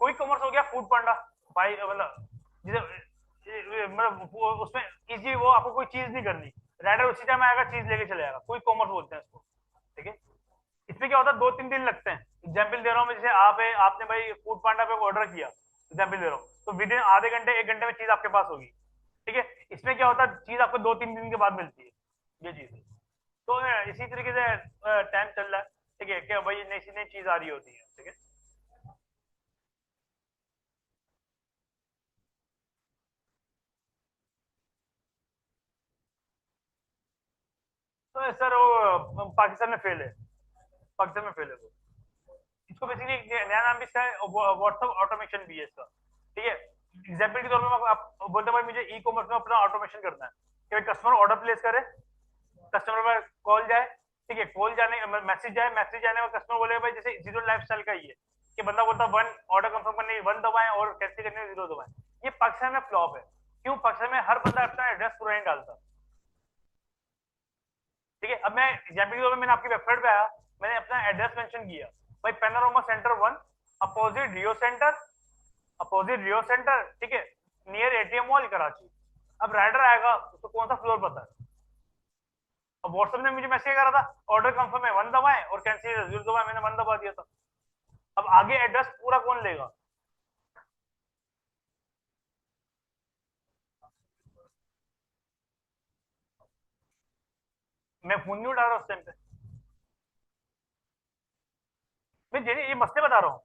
कोई कॉमर्स हो गया फूड पांडा भाई, मतलब मतलब उसमें इजी, वो आपको कोई चीज नहीं करनी, राइडर उसी टाइम आएगा चीज लेके चले जाएगा, कोई कॉमर्स बोलते हैं इसको। ठीक है, इसमें क्या होता है, 2-3 दिन लगते हैं। एग्जाम्पल दे रहा हूँ मैं, जैसे आपने भाई फूड पांडा पे ऑर्डर किया, एग्जाम्पल दे रहा हूँ, तो विद इन आधे घंटे 1 घंटे में चीज आपके पास होगी। ठीक है, इसमें क्या होता है, चीज आपको 2-3 दिन के बाद मिलती है, ये चीज है। तो इसी तरीके से टाइम चल रहा है। ठीक है, क्या भाई नई नई चीज आ रही होती है। ठीक है, तो सर वो पाकिस्तान में फेल है, पाकिस्तान में फेल है वो। इसको बेसिकली नया नाम भी इसका व्हाट्सएप ऑटोमेशन भी है इसका। ठीक है, एग्जाम्पल के तौर पर आप बोलते हैं भाई मुझे ई कॉमर्स में अपना ऑटोमेशन करना है, कि भाई कस्टमर ऑर्डर प्लेस करे, कस्टमर पर कॉल जाए। ठीक है, कॉल जाने, मैसेज जाए, मैसेज जाने में कस्टमर बोले भाई, जैसे जीरो लाइफ स्टाइल का ही है कि बंदा बोलता वन ऑर्डर कंफर्म करने 1 दबाएं और कैंसिल करने में 0 दबाएं। ये पाकिस्तान में फ्लॉप है। क्यों? पाकिस्तान में हर बंदा अपना एड्रेस पूरा नहीं डालता। ठीक है, अब मैं एग्जाम्पल के तौर पर मैंने आपकी वेबसाइट पे आया, मैंने अपना एड्रेस मेंशन किया, भाई पैनोरमा सेंटर 1, अपोजिट रियो सेंटर, अपोजिट रियो सेंटर। ठीक है, नियर एटीएम मॉल कराची। अब राइडर आएगा, उसको कौन सा फ्लोर पता है? अब व्हाट्सएप ने मुझे मैसेज करा था, ऑर्डर कंफर्म है 1 दबाएं और कैंसिल 0 दबाएं, मैंने 1 दबा दिया था। अब आगे एड्रेस पूरा कौन लेगा? मैं फोन नहीं उठा रहा उस टाइम पे। मैं ये मसले बता रहा हूँ।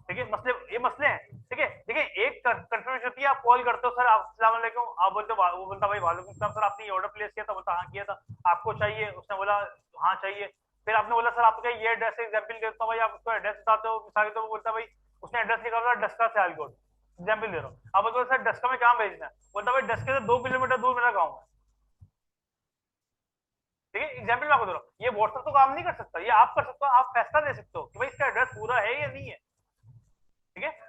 ठीक है, मसले, ये मसले हैं। ठीक है, देखिए एक कंफर्मेशन होती है, आप कॉल करते हो, सर आप अस्सलाम वालेकुम, आप बोलते हो, वो बोलता भाई वालेकुम सलाम सर, आपने ये ऑर्डर प्लेस किया था, बोलता हाँ किया था, आपको चाहिए? उसने बोला हाँ चाहिए। फिर आपने बोला सर आपका ये एड्रेस है, एग्जाम्पल देता हूँ भाई, आप उसको एड्रेस बताते हो, मिसाल के, तो वो बोलता भाई, उसने एड्रेस लिखा हुआ डस्का सियालकोट, एग्जाम्पल दे रहा हूँ, आप बोलते हो सर डस्का में कहाँ भेजना है, बोलता भाई डस्के से 2 किलोमीटर दूर मेरा गाँव है। ठीक है, एग्जाम्पल मैं आपको दे रहा हूँ, ये व्हाट्सएप तो काम नहीं कर सकता, ये आप कर सकते हो, आप फैसला दे सकते हो कि भाई इसका एड्रेस पूरा है या नहीं है। ठीक है।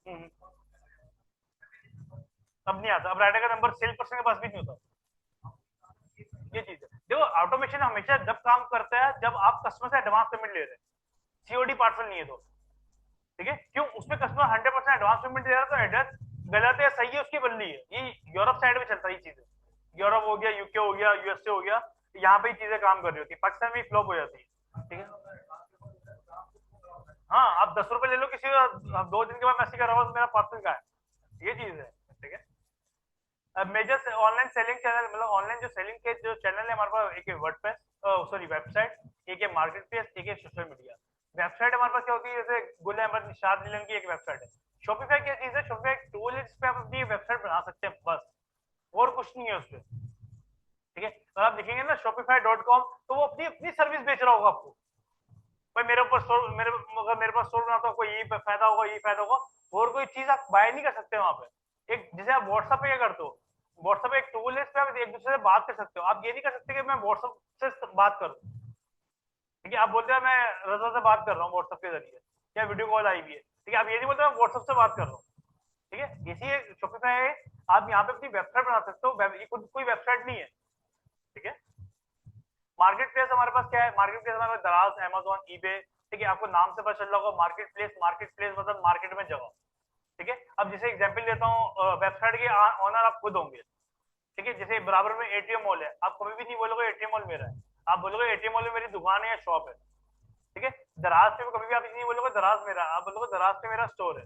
हम्म, अब नहीं आता, अब राइडर का नंबर सेल पर्सन के पास भी नहीं होता। ये चीज है, देखो ऑटोमेशन हमेशा जब काम करता है जब आप कस्टमर से एडवांस पेमेंट ले रहे हैं, सीओडी पार्सल नहीं है तो। ठीक है, क्यों? उसमें कस्टमर 100% एडवांस पेमेंट दे रहा है, तो एड्रेस गलत है सही है उसकी बदली है। ये यूरोप साइड में चलता है ये चीजें, यूरोप हो गया, यूके हो गया, यूएसए हो गया, यहाँ पे चीजें काम कर रही होती है, पाकिस्तान में फ्लॉप हो जाती है। ठीक है, हाँ आप 10 रुपए ले लो किसी का, 2 दिन के बाद मैसेज कर रहा हूँ मेरा पार्सल का है, ये चीज है। ठीक है, मेजर ऑनलाइन सेलिंग चैनल, मतलब ऑनलाइन जो सेलिंग के जो चैनल है हमारे पास, एक है वर्डप्रेस, सॉरी वेबसाइट, एक है मार्केट प्लेस, एक है सोशल मीडिया। वेबसाइट हमारे पास क्या होती है, जैसे गुल अहमद निशाद नीलम की एक वेबसाइट है। शॉपिफाई क्या चीज है? शॉपिफाई एक टूल है जिसपे आप अपनी वेबसाइट बना सकते हैं बस, और कुछ नहीं है उसपे। ठीक है, अगर आप देखेंगे ना shopify.com, तो वो अपनी अपनी सर्विस बेच रहा होगा आपको, भाई मेरे ऊपर स्टोर, अगर मेरे पास स्टोर बनाता हूँ कोई ये फायदा होगा, ये फायदा होगा, और कोई चीज आप बाय नहीं कर सकते वहां पे। एक जैसे आप व्हाट्सएप पे क्या करते हो, व्हाट्सएप एक टूल है, इस पे आप एक दूसरे से बात कर सकते हो, आप ये नहीं कर सकते कि मैं व्हाट्सएप से बात करूँ। ठीक है, आप बोलते हैं मैं रजा से बात कर रहा हूँ व्हाट्सएप के जरिए, या वीडियो कॉल आई हुई है, ठीक है, आप ये नहीं बोलते मैं व्हाट्सएप से बात कर रहा हूँ। ठीक है, इसी शॉपिफाई है, आप यहाँ पे अपनी वेबसाइट बना सकते हो, ये खुद कोई वेबसाइट नहीं है। ठीक है, मार्केट प्लेस हमारे पास क्या है, मार्केट प्लेस हमारे पास दराज, अमेजोन, ईबे। ठीक है, आपको नाम से पता चल रहा होगा मार्केट प्लेस, मार्केट प्लेस मतलब मार्केट में जगह। ठीक है, अब जैसे एग्जांपल देता हूँ, वेबसाइट के ऑनर आप खुद होंगे। ठीक है, जैसे बराबर में एटीएम मॉल है, आप कभी भी नहीं बोलोगे एटीएम मॉल मेरा है, आप बोलोगे एटीएम मॉल में मेरी दुकान है या शॉप है। ठीक है, दराज पे कभी भी आप नहीं बोलोगे दराज मेरा, आप बोलोगे दराज पे मेरा स्टोर है।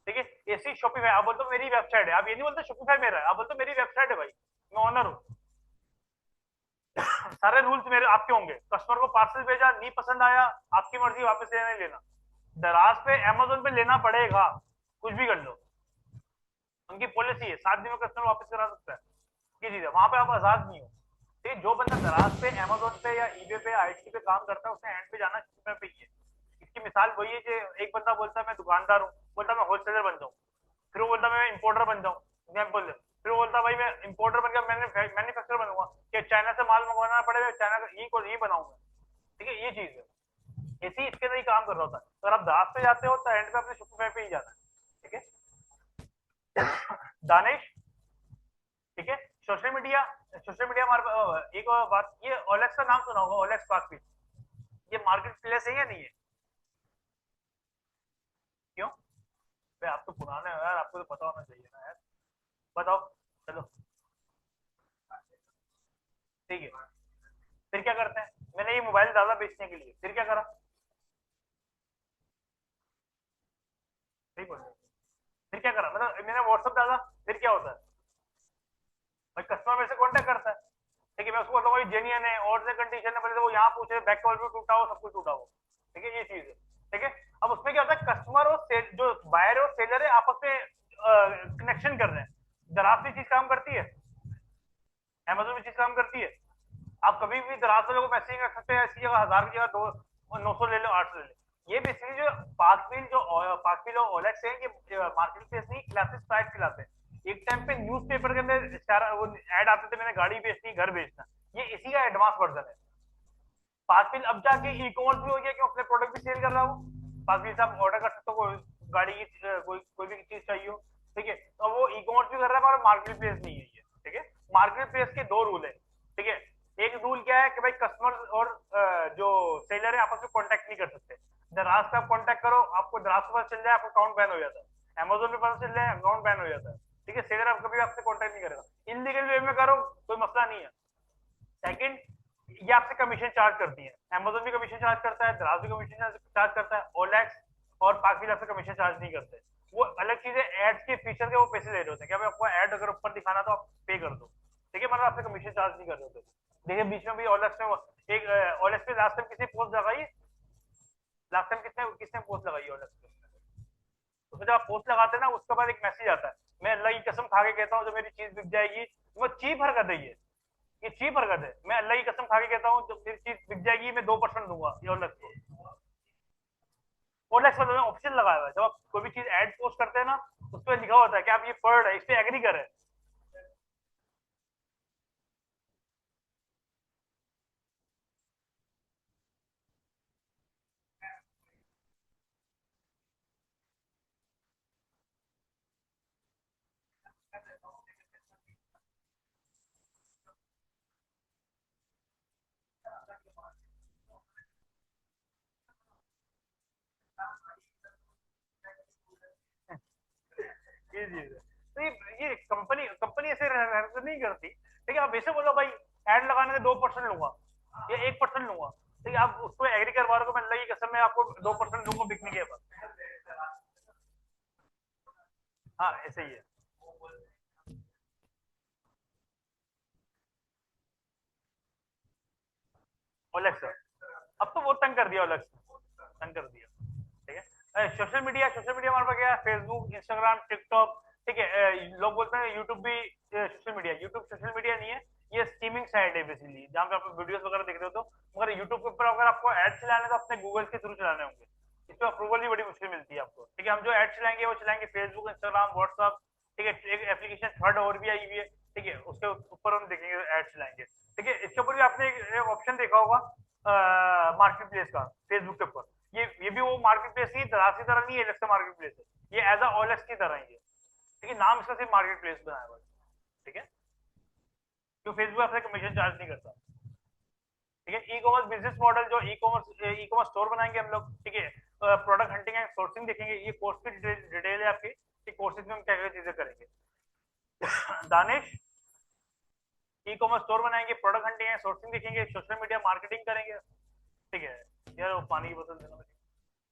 ठीक है, ऐसी शॉपिफाई, आप बोलते हो मेरी वेबसाइट है, आप ये नहीं बोलते शॉपिफाई मेरा है, आप बोलते हो मेरी वेबसाइट है भाई, मैं ऑनर हूँ। सारे रूल्स मेरे आपके होंगे, कस्टमर को पार्सल भेजा, नहीं पसंद आया, आपकी मर्जी वापस लेना नहीं लेना। दराज पे अमेजोन पे लेना पड़ेगा, कुछ भी कर लो, उनकी पॉलिसी है, 7 दिन में कस्टमर वापस करा सकता है। ये चीज है, वहां पे आप आजाद नहीं हो। ठीक है, जो बंदा दराज पे, अमेजोन पे या ईबे पे, आईटी पे काम करता है, उसने एंड पे जाना शॉपिफाई पे ही है। इसकी मिसाल वही है कि एक बंदा बोलता है मैं दुकानदार हूँ, बोलता मैं होलसेलर बन जाऊँ, फिर वो बोलता मैं इंपोर्टर बन जाऊँ, एग्जाम्पल, फिर वो बोलता भाई मैं इंपोर्टर बनकर मैन्युफैक्चरर बनूंगा, कि चाइना से माल मंगवाना पड़ेगा, चाइना का ई बनाऊंगा। ठीक है, ये चीज है। एसी इसके अंदर ही काम कर रहा होता है। अगर आप दास पे जाते हो तो एंड पे अपने शुक्र पे ही जाना है। ठीक है दानिश, ठीक है। सोशल मीडिया हमारे एक और बात, ये ओलेक्स का नाम सुना होगा, ओलेक्स पार्क, ये मार्केट प्लेस है या नहीं है? क्यों भाई, आप तो पुराने हो यार, आपको तो पता होना चाहिए ना यार, बताओ। चलो ठीक है, फिर क्या करते हैं? मैंने ये मोबाइल डाला बेचने के लिए, फिर क्या करा? ठीक है, फिर क्या करा, मतलब मैंने व्हाट्सअप डाला, फिर क्या होता है? भाई कस्टमर मेरे से कॉन्टेक्ट करता है, ठीक है, मैं उसको बोलता हूँ जेन्युइन है और से कंडीशन है, पहले तो वो यहाँ पूछे, बैक कॉल भी टूटा हो, सब कुछ टूटा हो, ठीक है, ये चीज है। ठीक है, अब उसमें क्या होता है, कस्टमर और जो बायर है और सेलर है आपस में कनेक्शन कर रहे हैं। दराज भी चीज काम करती है, अमेजोन में चीज काम करती है। आप कभी भी दराज वालों को मैसेज कर सकते हैं, ऐसी जगह 1000 की जगह 900 ले लो, 800 ले लो। ये बेसिकली जो पार्कविल और ओलेक्स है, ये मार्केट प्लेस नहीं, क्लासेस टाइप खिलाते हैं। एक टाइम पे न्यूज़पेपर के अंदर सारा वो ऐड आते थे, मैंने गाड़ी बेचनी, घर बेचना, ये इसी का एडवांस वर्जन है। पार्कविल अब जाके ई कॉमर्स भी हो गया, क्यों अपने प्रोडक्ट भी सेल कर रहा हूँ, पार्कविल से आप ऑर्डर कर सकते हो, कोई गाड़ी की कोई भी चीज चाहिए हो, ठीक है, तो वो ई कॉमर्स भी कर रहा है, और मार्केट प्लेस नहीं है ये। ठीक है, मार्केट प्लेस के दो रूल है। ठीक है, एक रूल क्या है कि भाई कस्टमर और जो सेलर है आपस में कॉन्टेक्ट नहीं कर सकते। दराज पे आप कॉन्टेक्ट करो, आपको दराज पे पता चल जाए, आपका अकाउंट बैन हो जाता है, अमेजोन पे पता चल जाए, अकाउंट बैन हो जाता है। ठीक है, सेलर आप कभी आपसे कॉन्टेक्ट नहीं करेगा, इनलीगल वे में करो कोई मसला नहीं है। सेकंड, ये आपसे कमीशन चार्ज करती है, अमेजोन भी कमीशन चार्ज करता है, दराज भी कमीशन चार्ज करता है, ओलेक्स और पार्क आपसे कमीशन चार्ज नहीं करते। वो अलग चीज है, एड्स के फीचर के वो पैसे ले रहे होते हैं, क्या आपको एड अगर ऊपर दिखाना तो आप पे कर दो। ठीक है, मतलब आपसे कमीशन चार्ज नहीं कर रहे होते। देखिए बीच में भी ओलेक्स में एक ओलेक्स पे लास्ट टाइम किसी पोस्ट लगाई, लास्ट टाइम किसने किसने पोस्ट लगाई ओलेक्स पे? उसमें जब आप पोस्ट लगाते हैं ना, उसके बाद एक मैसेज आता है, मैं अल्लाह की कसम खा के कहता हूँ, जो मेरी चीज बिक जाएगी, वो चीप हरकत है ये चीप हरकत है, मैं अल्लाह की कसम खा के कहता हूँ, जब मेरी चीज बिक जाएगी मैं 2% दूंगा ये ओलेक्स को। ओलेक्स मतलब ऑप्शन लगाया हुआ है, जब आप कोई भी चीज एड पोस्ट करते हैं ना, उस पर लिखा होता है कि आप ये पढ़ रहे, इस पे एग्री करें। ये चीज है, तो ये कंपनी कंपनी ऐसे हरकत नहीं करती। ठीक है, आप वैसे बोलो भाई एड लगाने में 2% लूंगा या 1% लूंगा, ठीक है, आप उसको एग्री करवा रहे हो, मैं अल्लाह की कसम में आपको 2% दूंगा बिकने के बाद। हाँ ऐसे ही है। ओलेक्स, अब तो वो तंग कर दिया, ओलेक्स तंग कर दिया। ठीक है, सोशल मीडिया हमारे पास क्या है, फेसबुक, इंस्टाग्राम, टिकटॉक। ठीक है, लोग बोलते हैं यूट्यूब भी social media, YouTube social media नहीं है, ये स्ट्रीमिंग साइट है बेसिकली, जहाँ पे आप वीडियोस वगैरह देख रहे हो। तो मगर यूट्यूब के ऊपर अगर आपको एड चलाने तो अपने गूगल के थ्रू चलाने होंगे, इसमें अप्रूवल भी बड़ी मुश्किल मिलती है आपको। ठीक है, हम जो एड चलाएंगे वो चलाएंगे फेसबुक, इंस्टाग्राम, व्हाट्सअप। ठीक है, एक एप्लीकेशन थर्ड और भी आई हुई है, ठीक है, उसके ऊपर हम देखेंगे एड चलाएंगे। ठीक है, इसके ऊपर भी आपने एक ऑप्शन देखा होगा मार्केट प्लेस का, फेसबुक के ऊपर। ये भी वो मार्केट प्लेस ही दराज की तरह नहीं है, अलग से मार्केट प्लेस है, ये एज अ ओलेक्स की तरह ही है। ठीक है, नाम इसका सिर्फ मार्केट प्लेस बनाया हुआ है। ठीक है, तो फेसबुक आपसे कमीशन चार्ज नहीं करता। ठीक है, ई कॉमर्स बिजनेस मॉडल, जो ई कॉमर्स स्टोर बनाएंगे हम लोग। ठीक है, प्रोडक्ट हंटिंग एंड सोर्सिंग देखेंगे, ये कोर्स की डिटेल है आपकी कि कोर्सेज में हम क्या क्या चीजें करेंगे। दानिश, ई कॉमर्स स्टोर बनाएंगे, प्रोडक्ट हंटिंग एंड सोर्सिंग देखेंगे, सोशल मीडिया मार्केटिंग करेंगे। ठीक है यार, वो पानी की बोतल देना,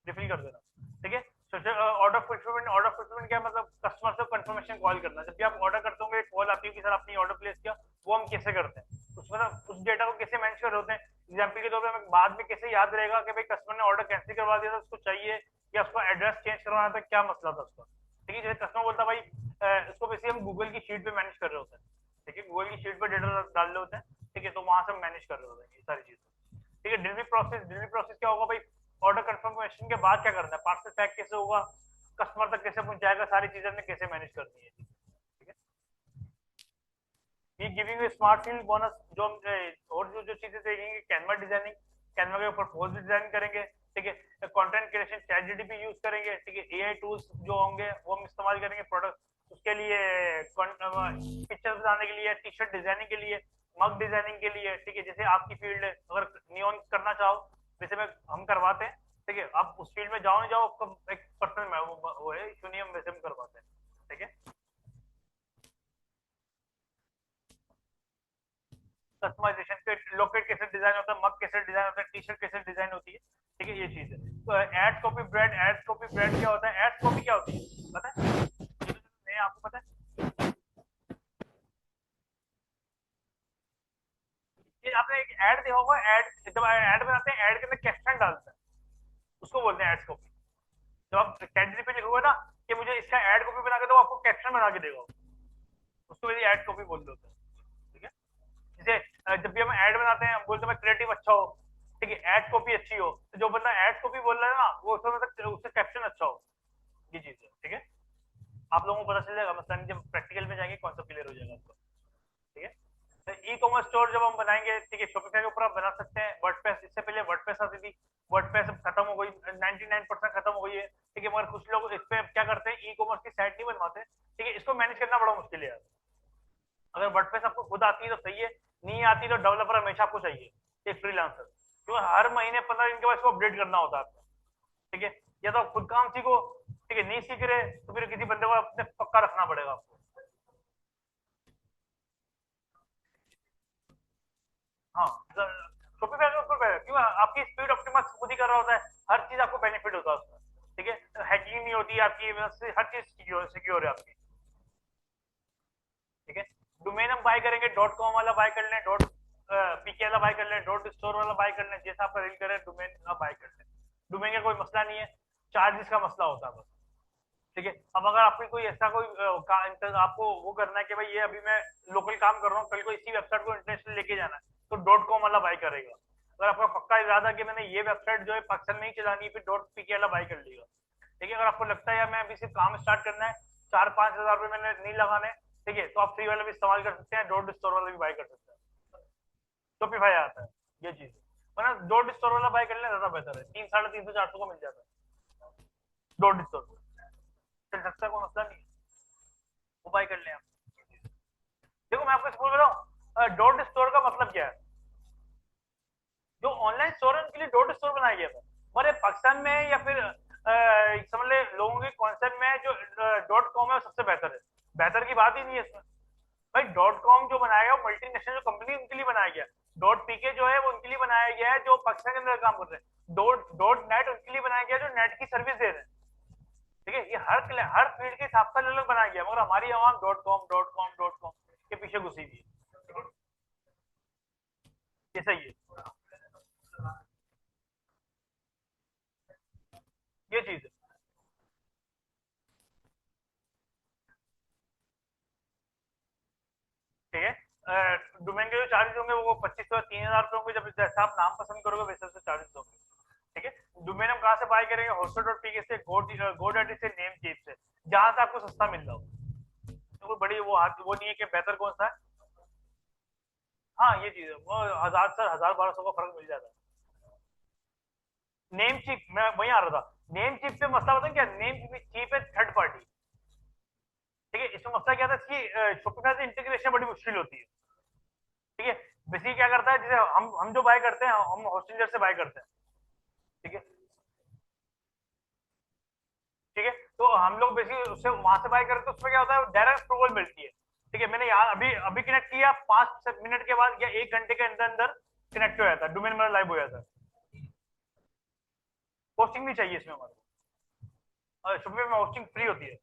रिफिल कर देना। ठीक है, सोशल ऑर्डर फुलफिलमेंट क्या मतलब, कस्टमर से कंफर्मेशन कॉल करना, जब भी आप ऑर्डर करते होंगे कॉल आती है कि सर आपने ऑर्डर प्लेस किया, वो हम कैसे करते हैं, उसमें ना उस डेटा को कैसे मैनेज कर रहे होते हैं। एग्जाम्पल के तौर पर हमें बाद में कैसे याद रहेगा कि भाई कस्टमर ने ऑर्डर कैंसिल करवा दिया था, उसको चाहिए या उसको एड्रेस चेंज करवाना था, क्या मसला था उसका। ठीक है, जैसे कस्टमर बोलता भाई उसको बेसिकली हम गूगल की शीट पे मैनेज कर रहे होते हैं। ठीक है, गूगल की शीट पे डेटा डाल रहे होते हैं। ठीक है, तो वहां से हम मैनेज कर रहे होते हैं ये सारी चीजें। ठीक है, डिलीवरी प्रोसेस क्या होगा भाई, ऑर्डर कंफर्मेशन के बाद क्या करना है, पार्सल पैक कैसे होगा, कस्टमर तक कैसे पहुंचाएगा, सारी चीजें हमने कैसे मैनेज करनी है। ठीक है, ये गिविंग स्मार्ट फील्ड बोनस, जो हम और जो जो चीजें देखेंगे, कैनवा डिजाइनिंग, कैनवा के ऊपर पोस्ट डिजाइन करेंगे। ठीक है। Content creation chat GTP use करेंगे, ठीक है। एआई टूल्स जो होंगे वो हम इस्तेमाल करेंगे प्रोडक्ट उसके लिए, पिक्चर्स बनाने के लिए, टी शर्ट डिजाइनिंग के लिए, मग डिजाइनिंग के लिए, ठीक है। जैसे आपकी फील्ड है, अगर नियॉन करना चाहो वैसे में हम करवाते हैं, ठीक है। आप उस फील्ड में जाओ नहीं जाओ, आपका एक पर्सनल वो है इशू नहीं, हम वैसे हम करवाते हैं, ठीक है। कस्टमाइजेशन पे लोकेट कैसे डिजाइन होता है, मग कैसे डिजाइन होता है, टी शर्ट कैसे डिजाइन होती है, ठीक है। ये चीज है। तो ad copy brand, ad copy brand क्या होता है, एड कॉपी क्या होती है पता है, नहीं आपको पता है? ये आपने एक ऐड देखा होगा, ऐड जब ऐड बनाते हैं ऐड के अंदर कैप्शन डालते हैं, उसको बोलते हैं एड कॉपी। जब आप कैंडिडेट पे लिखोगे ना कि मुझे इसका ऐड कॉपी बना के दो, आपको कैप्शन बना के देगा, उसको मेरी ऐड कॉपी बोल देते हैं, ठीक है। जैसे जब भी हम ऐड बनाते हैं हम बोलते हैं क्रिएटिव अच्छा हो, ठीक है, ऐड कॉपी अच्छी हो, तो जो बंदा ऐड कॉपी बोल रहा है ना वो उसमें मतलब उससे कैप्शन अच्छा हो, ये चीज है, ठीक है। आप लोगों को पता चल जाएगा, मतलब जब प्रैक्टिकल में जाएंगे कॉन्सेप्ट क्लियर हो जाएगा आपको, ठीक है। तो ई कॉमर्स स्टोर जब हम बनाएंगे, ठीक है, शॉपिफाई के ऊपर आप बना सकते हैं। वर्डप्रेस, इससे पहले वर्डप्रेस आती थी, वर्डप्रेस अब खत्म हो गई, 99% खत्म हो गई है, ठीक है। मगर कुछ लोग इस पे क्या करते हैं, ई कॉमर्स की साइट नहीं बनवाते, ठीक है। इसको मैनेज करना बड़ा मुश्किल है यार। अगर वर्डप्रेस आपको खुद आती है तो सही है, नहीं आती तो डेवलपर हमेशा आपको चाहिए, एक फ्रीलांसर, क्योंकि हर महीने 15 दिन के बाद इसको अपडेट करना होता है आपको, ठीक है। या तो आप खुद काम सीखो, ठीक है, नहीं सीख रहे तो फिर किसी बंदे को अपने पक्का रखना पड़ेगा आपको। हाँ, शॉपिफाई का ऊपर क्यों, आपकी स्पीड ऑप्टिमाइज खुद ही कर रहा होता है, हर चीज आपको बेनिफिट होता है उसमें, ठीक है। हैकिंग नहीं होती है आपकी, हर चीज सिक्योर है आपकी, ठीक है। डोमेन हम बाय करेंगे, डॉट कॉम वाला बाय कर लें, डॉट पीके वाला बाय कर लें, डॉट स्टोर वाला बाय कर लें, जैसा आपका रील करे डोमेन का बाय कर लें। डोमेन का कोई मसला नहीं है, चार्जेस का मसला होता है बस, ठीक है। अब अगर आपकी कोई ऐसा कोई आपको वो करना है कि भाई ये अभी मैं लोकल काम कर रहा हूँ, कल को इसी वेबसाइट को इंटरनेशनल लेके जाना है, तो डॉट कॉम वाला बाय करेगा। अगर आपका पक्का इरादा कि मैंने ये वेबसाइट जो है पाकिस्तान में ही चलानी है, फिर डॉट पीके वाला बाय कर लेगा, ठीक है। अगर आपको लगता है यार मैं अभी सिर्फ काम स्टार्ट करना है, 4-5 हज़ार रुपये मैंने नहीं लगाने, ठीक है, तो आप फ्री वाला भी इस्तेमाल कर सकते हैं, डॉट स्टोर वाला भी बाय कर सकते हैं, शॉपिफाई आता है, ये चीज है। वरना डॉट स्टोर वाला बाय कर लेना ज्यादा बेहतर है, 300, 350, 400 को मिल जाता है डॉट स्टोर, चल सकता है, कोई मसला नहीं है, वो बाय कर लें आप। देखो मैं आपको बोल रहा हूँ, डॉट स्टोर का मतलब क्या है, जो ऑनलाइन स्टोर है उनके लिए डॉट स्टोर बनाया गया था, हमारे पाकिस्तान में या फिर समझ ले लोगों के कॉन्सेप्ट में जो डॉट कॉम है वो सबसे बेहतर है, बेहतर की बात ही नहीं है इसमें। भाई डॉट कॉम जो बनाया गया वो मल्टीनेशनल जो कंपनी उनके लिए बनाया गया, डॉट पीके जो है वो उनके लिए बनाया गया है जो पाकिस्तान के अंदर काम कर रहे हैं, डॉट डॉट नेट उनके लिए बनाया गया जो नेट की सर्विस दे रहे हैं, ठीक है। ये हर फील्ड के हिसाब से अलग अलग बनाया गया, मगर हमारी आवाम डॉट कॉम के पीछे घुसी हुई है, ये सही है, ये चीज है, ठीक है। डोमेन के जो चार्जेस होंगे वो 2500 3,000 रुपए होंगे, जब जैसा आप नाम पसंद करोगे वैसे वैसे चार्जेस होंगे, ठीक है। डोमेन हम कहाँ से बाय करेंगे, होस्टर डॉट पीके से, गोडैडी से, नेम चीप से, जहां से आपको सस्ता मिल रहा हो, तो कोई बड़ी वो नहीं है कि बेहतर कौन सा है। हाँ ये चीज है, वो 1,000 से 1,000 1200 का फर्क मिल जाता है। नेम चीप मैं वही आ रहा था, नेम चीप पे मसला होता है क्या, नेम चीप है थर्ड पार्टी, ठीक है। इसमें मसला क्या था, इसकी शॉपिफाई से इंटीग्रेशन बड़ी मुश्किल होती है, ठीक है। बेसिकली क्या करता है, जैसे हम जो बाय करते हैं हम होस्टिंगर से बाय करते हैं, ठीक है, ठीक है। तो हम लोग बेसिकली उससे वहां से बाय करते हैं, तो उसमें क्या होता है डायरेक्ट अप्रूवल मिलती है, ठीक है। मैंने यहाँ अभी अभी कनेक्ट किया, 5 मिनट के बाद या 1 घंटे के अंदर अंदर कनेक्ट हो जाता है, डोमेन मेरा लाइव हो जाता है, होस्टिंग नहीं चाहिए इसमें हमारे को, शॉपिफाई में होस्टिंग फ्री होती है।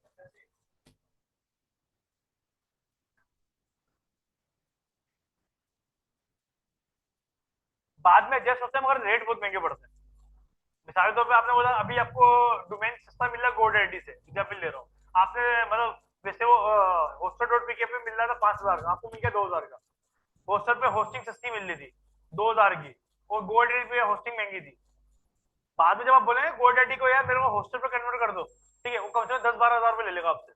बाद में एडजस्ट होते हैं मगर रेट बहुत महंगे पड़ते हैं। मिसाल के तौर पे आपने बोला अभी आपको डोमेन सस्ता मिल रहा है गोडैडी से, एग्जाम्पल ले रहा हूँ, आपने मतलब वैसे वो होस्टर डॉट पीके पे मिल रहा था 5,000 का, आपको मिल गया 2,000 का, होस्टर पे होस्टिंग सस्ती मिल रही थी 2,000 की, और गोडैडी पे होस्टिंग महंगी थी। बाद में जब आप बोलेंगे गोडैडी को यार मेरे को होस्टर पे कन्वर्ट कर दो, ठीक है, वो कम से कम 10-12 हज़ार रुपये ले लेगा आपसे,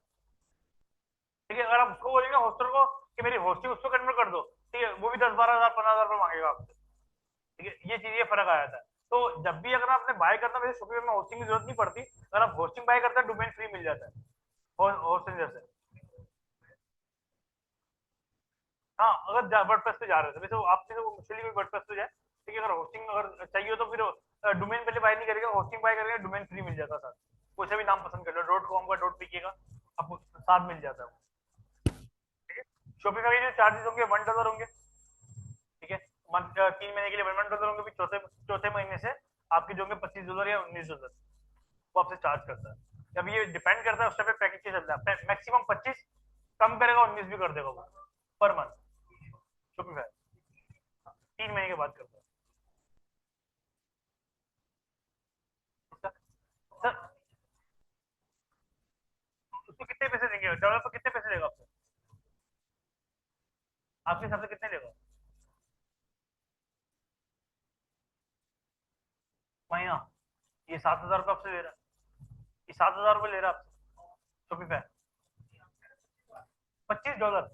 ठीक है। अगर आप उसको बोलेंगे होस्टर को कि मेरी होस्टिंग उसको कन्वर्ट कर दो, ठीक है, वो भी 10-12 हज़ार 15,000 रुपये मांगेगा आपसे, ठीक है। ये चीज ये फर्क आया था। तो जब भी अगर आपने बाय करना, वैसे शॉपिफाई में होस्टिंग की जरूरत नहीं पड़ती। अगर आप होस्टिंग बाय करते हैं, डोमेन फ्री मिल जाता है होस्टिंग जैसे। हाँ, अगर वर्डप्रेस पे जा रहे थे, वैसे आपसे तो मुश्किल कोई वर्डप्रेस पे जाए, ठीक है। अगर होस्टिंग अगर चाहिए हो तो फिर डोमेन पहले बाय नहीं करेगा, होस्टिंग बाय करेगा, डोमेन फ्री मिल जाता था। कोई सा भी नाम पसंद कर लो, डॉट कॉम का, डॉट पीके का, आपको साथ मिल जाता है। ठीक है। शॉपिफाई के जो चार्जेस होंगे $1 होंगे, ठीक है। मंथ 3 महीने के लिए $1 होंगे, फिर चौथे चौथे महीने से आपके जो होंगे $25 या $19 वो आपसे चार्ज करता है। अब ये डिपेंड करता है उस टाइप पैकेज के चलता है, मैक्सिमम 25, कम करेगा 19 भी कर देगा वो पर मंथ। शॉपिफाई 3 महीने के बाद करता है। सर, सर उसको कितने पैसे देंगे, डेवलपर कितने पैसे देगा आपको, आपके हिसाब से कितने लेगा महीना? ये 7,000 रुपये आपसे ले रहा है, ये 7,000 रुपये ले रहा है आपसे शॉपिफाई। $25,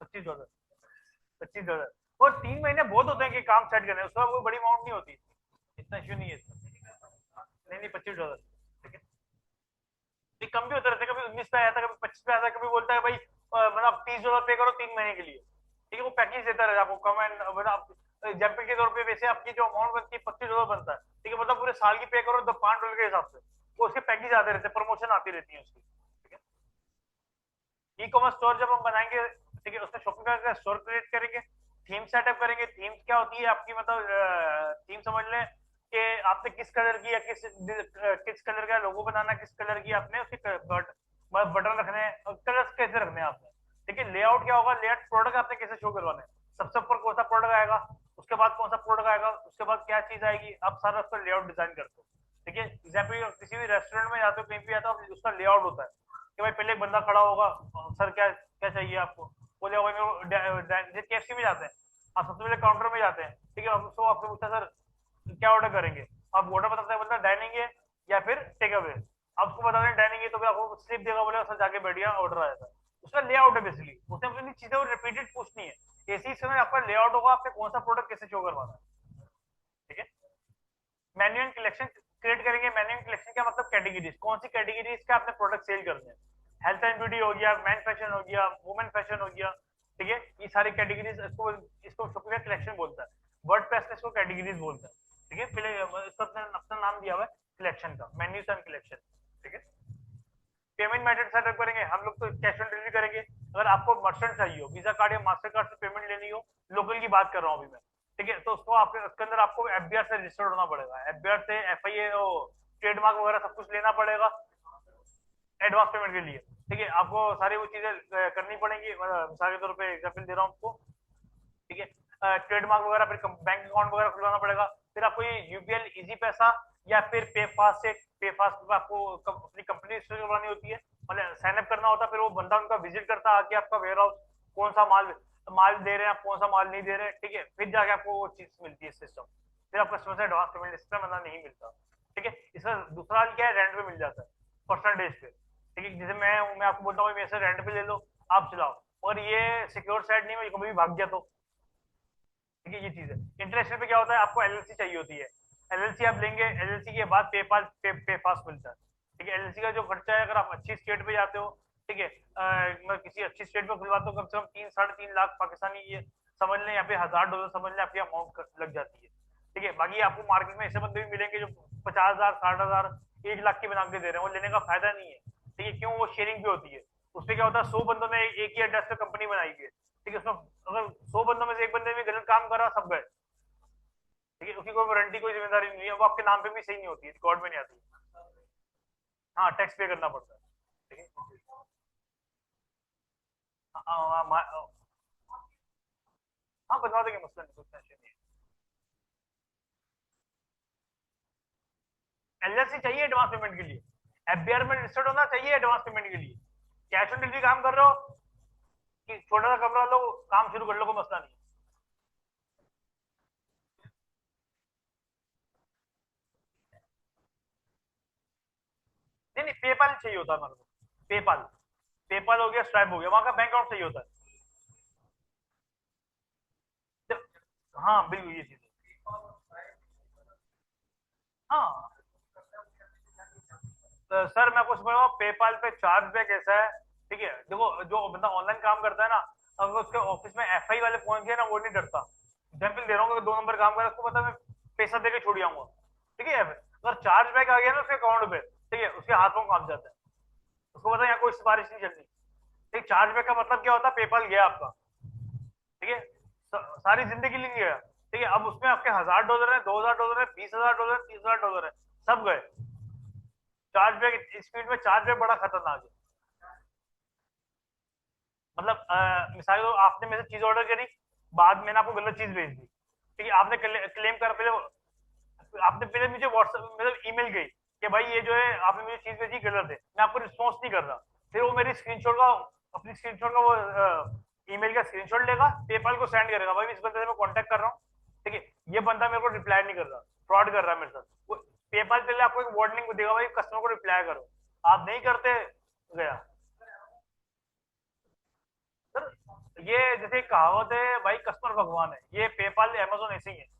$25, $25। और 3 महीने बहुत होते हैं कि काम सेट करने, उसका कोई बड़ी अमाउंट नहीं होती, इतना इश्यू नहीं है इसका। नहीं नहीं, $25, ठीक है। ये कम भी होता रहता है, कभी 19 पे आया था, कभी 25 पे आया था, कभी बोलता है भाई मतलब $30 पे करो 3 महीने के लिए, ठीक है। वो पैकेज देता रहता है आपको कम एंड, मतलब एग्जाम्पल के तौर पे वैसे आपकी जो अमाउंट बनती है $25 बनता है, ठीक है। मतलब पूरे साल की पे करो तो $5 के हिसाब से वो उसके पैकेज आते रहते हैं, प्रमोशन आती रहती है उसकी, ठीक है। ई कॉमर्स स्टोर जब हम बनाएंगे, ठीक है, उसमें शॉपिंग का स्टोर क्रिएट करेंगे, थीम सेटअप करेंगे। थीम क्या होती है आपकी, मतलब थीम समझ लें कि आपने किस कलर की या किस कलर का लोगो बनाना, किस कलर की आपने उसके बटन रखने हैं और कलर्स कैसे रखने हैं आपने, ठीक है। लेआउट क्या होगा, लेआउट प्रोडक्ट आपने कैसे शो करवाना है, सबसे ऊपर कौन सा प्रोडक्ट आएगा, उसके बाद कौन सा प्रोडक्ट आएगा, उसके बाद क्या चीज आएगी, आप सारा उसका लेआउट डिजाइन करते हो, ठीक है। एग्जाम्पल किसी भी रेस्टोरेंट में जाते हो, कहीं भी जाते हो, उसका लेआउट होता है कि भाई पहले एक बंदा खड़ा होगा, सर क्या क्या चाहिए आपको, बोले भाई मेरे केएफसी में जाते हैं, आप सबसे पहले काउंटर में जाते हैं, ठीक है। तो आपसे पूछता सर क्या ऑर्डर करेंगे, आप ऑर्डर बताते हैं, बंदा डाइनिंग है या फिर टेक अवे, आप उसको बताते हैं डाइनिंग है, तो फिर आपको स्लिप देगा, बोले सर जाके बैठिए ऑर्डर आ जाता है। उसका लेआउट है बेसिकली, उसने अपनी चीजें रिपीटेड पूछनी है, ऐसी समय आपका लेआउट होगा, आपने कौन सा प्रोडक्ट कैसे शो करवाना है, ठीक है। मैन्युअल कलेक्शन क्रिएट करेंगे। मैन्युअल कलेक्शन का मतलब कैटेगरीज, कौन सी कैटेगरीज का आपने प्रोडक्ट सेल करने हैं, हेल्थ एंड ब्यूटी हो गया, मैन फैशन हो गया, वुमेन फैशन हो गया, ठीक है। ये सारी कैटेगरीज, इसको इसको शॉपिफाई कलेक्शन बोलता है, वर्डप्रेस में इसको कैटेगरीज बोलता है, ठीक है। पहले इसको अपना अपना नाम दिया हुआ है कलेक्शन का, मेन्यूज एंड कलेक्शन, ठीक है। पेमेंट मेथड सेटअप करेंगे हम लोग, तो कैश ऑन डिलीवरी करेंगे। अगर आपको मर्चेंट चाहिए हो, वीजा कार्ड या मास्टर कार्ड से पेमेंट लेनी हो, लोकल की बात कर रहा हूँ अभी मैं, ठीक है, तो उसको आपके उसके अंदर आपको एफबीआर से रजिस्टर्ड होना पड़ेगा, एफबीआर से एफआईए ट्रेडमार्क वगैरह सब कुछ लेना पड़ेगा एडवांस पेमेंट के लिए, ठीक है। आपको सारी वो चीजें करनी पड़ेंगी, मिसाल के तौर पे एग्जाम्पल दे रहा हूँ आपको, ठीक है। ट्रेडमार्क वगैरह, फिर बैंक अकाउंट वगैरह खुलवाना पड़ेगा, फिर आपको ये यूपीएल इजी पैसा या फिर पे फास्ट से, पे फास्ट आपको अपनी कंपनी रजिस्टर करवानी होती है, मतलब साइन अप करना होता है, फिर वो बंदा उनका विजिट करता है आके आपका वेयर हाउस, कौन सा माल माल दे रहे हैं आप, कौन सा माल नहीं दे रहे हैं, ठीक है। फिर जाके आपको वो चीज मिलती है सिस्टम, फिर आप कस्टमर से एडवांस पेमेंट सिस्टम मतलब नहीं मिलता, ठीक है। इसका दूसरा हाल क्या है, रेंट पे मिल जाता है परसेंटेज पे, ठीक है। जैसे मैं आपको बोलता हूँ मेरे से रेंट पे ले लो, आप चलाओ, और ये सिक्योर साइड नहीं है, कभी भी भाग गया तो, ठीक है। ये चीज है। इंटरनेशनल पे क्या होता है, आपको एलएलसी चाहिए होती है, एलएलसी आप लेंगे, एलएलसी के बाद पेपाल पे पास मिलता है, ठीक है। एलएलसी का जो खर्चा है, अगर आप अच्छी स्टेट पे जाते हो, ठीक है, मैं किसी अच्छी स्टेट में खुलवाता हूँ, कम से कम 3 साढ़े 3 लाख पाकिस्तानी, ये समझ लें, या फिर $1,000 समझ लें, आपकी अमाउंट लग जाती है, ठीक है। बाकी आपको मार्केट में ऐसे बंदे भी मिलेंगे जो 50,000 60,000 1 लाख की बना के दे रहे हैं, वो लेने का फायदा नहीं है, ठीक है। क्यों, वो शेयरिंग भी होती है, उसमें क्या होता है, 100 बंदों ने एक ही एड्रेस पे कंपनी बनाई है, ठीक है। उसमें अगर 100 बंदों में से एक बंदे भी गलत काम कर रहा, सब गए, ठीक है। उसकी कोई वारंटी, कोई जिम्मेदारी नहीं है, वो आपके नाम पे भी सही नहीं होती है, रिकॉर्ड में नहीं आती। हाँ, टैक्स पे करना पड़ता है, ठीक है। हाँ हाँ हाँ, बनवा देंगे, मसला नहीं, कुछ टेंशन नहीं है। एलएलसी चाहिए एडवांस पेमेंट के लिए, एफबीआर में रजिस्टर्ड होना चाहिए एडवांस पेमेंट के लिए। कैश ऑन डिलीवरी काम कर रहे हो कि छोटा सा कमरा लो, काम शुरू कर लो, कोई मसला नहीं है। नहीं नहीं, पेपाल चाहिए होता है हमारे को, पेपाल, पेपाल हो गया, स्ट्राइप हो गया, वहां का बैंक अकाउंट चाहिए होता है। हाँ बिल्कुल, ये चीज है। हाँ तो सर मैं आपको समझ पेपाल पे चार्ज बैक ऐसा है। ठीक है देखो जो बंदा ऑनलाइन काम करता है ना, अगर उसके ऑफिस में एफआई वाले पहुंच गए ना वो नहीं डरता। एग्जाम्पल दे रहा हूँ, 2 नंबर काम कर रहा है उसको पता है मैं पैसा देके छोड़ आऊंगा। ठीक है अगर चार्ज बैक आ गया ना उसके अकाउंट पे, ठीक है उसके हाथों काम जाता है। उसको पता है यहाँ कोई सिफारिश नहीं चलनी। ठीक चार्ज बैक का मतलब क्या होता है, पेपाल गया आपका। ठीक है सारी जिंदगी नहीं गया। ठीक है अब उसमें आपके $1000 है, $2000 है, $20,000 है, $30,000 है, सब गए। चार्ज बैक स्पीड में चार्ज बैक बड़ा खतरनाक है। मतलब मिसाल को आपने मेरे से चीज ऑर्डर करी, बाद में मैंने आपको गलत चीज भेज दी। ठीक है आपने क्लेम कर पहले, आपने पहले मुझे व्हाट्सएप मतलब ईमेल गई कि भाई ये जो है आपने मुझे चीज भेजी गलत है, मैं आपको रिस्पॉन्स नहीं कर रहा। फिर वो मेरी स्क्रीनशॉट का, अपनी स्क्रीनशॉट का वो ईमेल का स्क्रीनशॉट लेगा, पेपाल को सेंड करेगा, भाई इस बंदे से मैं कांटेक्ट कर रहा हूँ। ठीक है ये बंदा मेरे को रिप्लाई नहीं कर रहा, फ्रॉड कर रहा है मेरे साथ। वो पेपाल पहले आपको एक वार्निंग देगा, भाई कस्टमर को रिप्लाई करो, आप नहीं करते गया। सर ये जैसे एक कहावत है भाई, कस्टमर भगवान है, ये पेपाल अमेजोन ऐसे ही है।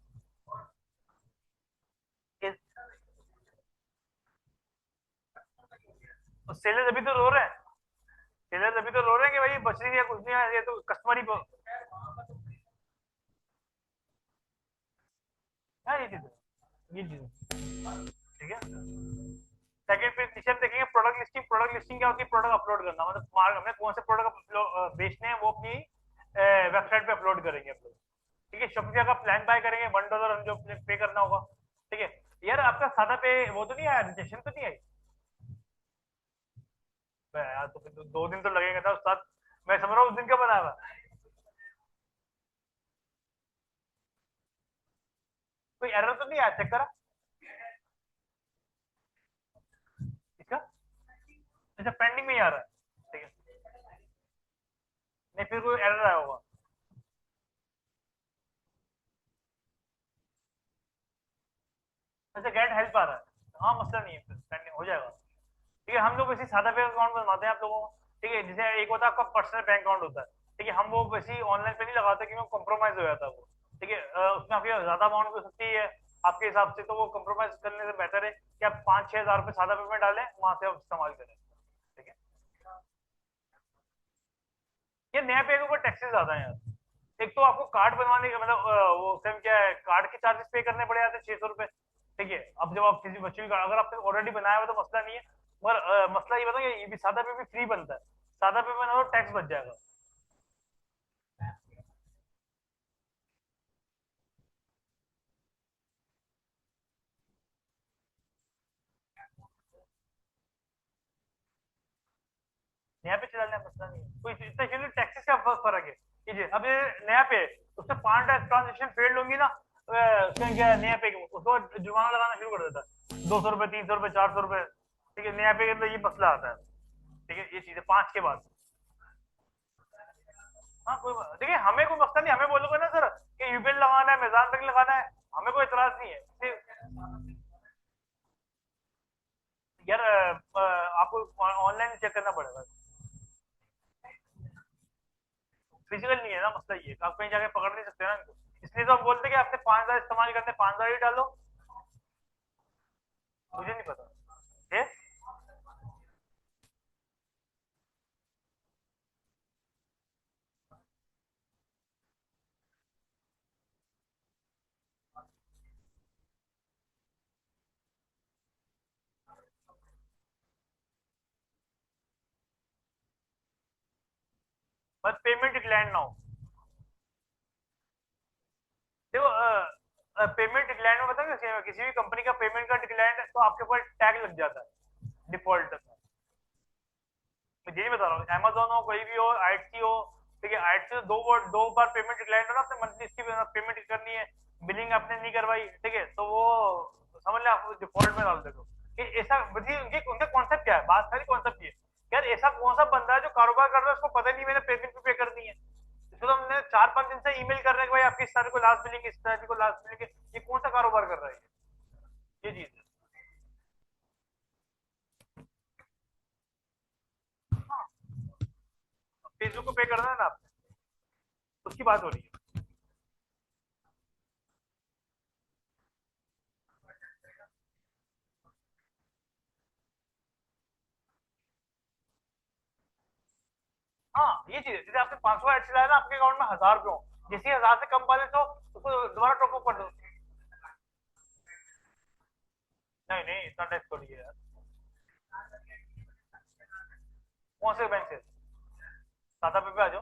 सेलर अभी तो रो रहे हैं, सेलर अभी तो रो रहे हैं कि भाई बच नहीं है कुछ नहीं है, ये तो कस्टमर ही है ये चीज, ये चीज। ठीक है सेकंड पे नीचे हम देखेंगे प्रोडक्ट लिस्टिंग। प्रोडक्ट लिस्टिंग क्या होती है, प्रोडक्ट अपलोड करना, मतलब हमें कौन से प्रोडक्ट बेचने हैं वो अपनी वेबसाइट पे अपलोड करेंगे हम लोग। ठीक है शॉपिफाई का प्लान बाय करेंगे, $1 हम जो पे करना होगा। ठीक है यार आपका सादा पे वो तो नहीं आया, रिजेक्शन तो नहीं आई? यार तो फिर तो 2 दिन तो लगेगा था उस्ताद, मैं समझ रहा हूँ उस दिन का बना हुआ। कोई एरर तो नहीं आया, चेक करा इसका? अच्छा पेंडिंग में ही आ रहा है। ठीक है नहीं फिर कोई एरर आया होगा। अच्छा गेट हेल्प आ रहा है, हाँ मसला नहीं है, फिर पेंडिंग हो जाएगा। ठीक है हम लोग वैसे सादा बैंक अकाउंट बनवाते हैं आप लोगों को। ठीक है जैसे एक होता है आपका पर्सनल बैंक अकाउंट होता है। ठीक है हम वो वैसे ऑनलाइन पे नहीं लगाते क्योंकि कॉम्प्रोमाइज हो जाता है वो। ठीक है उसमें आपकी ज्यादा अमाउंट हो सकती है आपके हिसाब से, तो वो कॉम्प्रोमाइज करने से बेहतर है कि आप 5-6 हज़ार रुपये सादा पेमेंट डालें, वहां से आप इस्तेमाल करें। ठीक है ये नया पे के ऊपर टैक्सेस ज्यादा है यार। एक तो आपको कार्ड बनवाने का मतलब वो सेम क्या है, कार्ड के चार्जेस पे करने पड़ जाते हैं $600। ठीक है अब जब आप किसी बच्चे का अगर आपने ऑलरेडी बनाया हुआ तो मसला नहीं है, मगर मसला ये बताओ ये भी सादा पे भी फ्री बनता है, सादा पे बना तो टैक्स बच जाएगा। नया पे चलाना है मसला नहीं है, कोई इतना इसलिए टैक्सेस का फर्क है। कीजिए अब ये नया पे, उससे 5 ट्रांजेक्शन फेल्ड होंगी ना, उसका क्या है, नया पे उसको जुर्माना लगाना शुरू कर देता है, $200, $300, $400। ठीक है नया पे के अंदर ये मसला आता है। ठीक है ये चीज है 5 के बाद। हाँ कोई देखिए हमें कोई मसला नहीं, हमें बोलोगे ना सर कि यूपीएल लगाना है, मेजान तक लगाना है, हमें कोई इतराज नहीं है यार आपको ऑनलाइन चेक करना पड़ेगा, फिजिकल नहीं है ना, मसला ये है आप कहीं जाके पकड़ नहीं सकते ना इनको। इसलिए तो हम बोलते हैं कि आपने 5 हज़ार इस्तेमाल करते, 5 हज़ार ही डालो। मुझे नहीं पता ये, बस पेमेंट डिक्लाइन ना हो। देखो पेमेंट डिक्लाइन में बताओ किसी भी कंपनी का पेमेंट का डिक्लाइन है तो आपके ऊपर टैग लग जाता है डिफॉल्ट। मैं यही बता रहा हूँ, अमेजोन हो कोई भी हो, आईटी हो। ठीक है आईटी से 2 बार पेमेंट डिक्लाइन हो ना, आपने मंथली इसकी पेमेंट करनी है, बिलिंग आपने नहीं करवाई, ठीक है तो वो समझ ले आप डिफॉल्ट में डाल दे दो। कि ऐसा बल्कि उनके उनका कॉन्सेप्ट क्या है, बात सारी कॉन्सेप्ट ये यार, ऐसा कौन सा बंदा है जो कारोबार कर रहा है उसको पता नहीं मैंने पेमेंट पे करनी है। इसको तो हमने 4-5 दिन से ईमेल कर रहे हैं कि भाई आपकी इस तारीख को लास्ट बिलिंग, इस तारीख को लास्ट बिलिंग, ये कौन सा कारोबार कर रहा है ये चीज है। हाँ फेसबुक को पे करना है ना आपने, उसकी बात हो रही है। हाँ ये चीज, जैसे आपने 500 ऐड चलाया ना, आपके अकाउंट में 1000 रुपये हो, जैसे 1000 से कम बैलेंस हो उसको दोबारा टॉपअप कर दो। नहीं नहीं, इतना टैक्स थोड़ी है यार। कौन से बैंक से? सादा पे आ जाओ।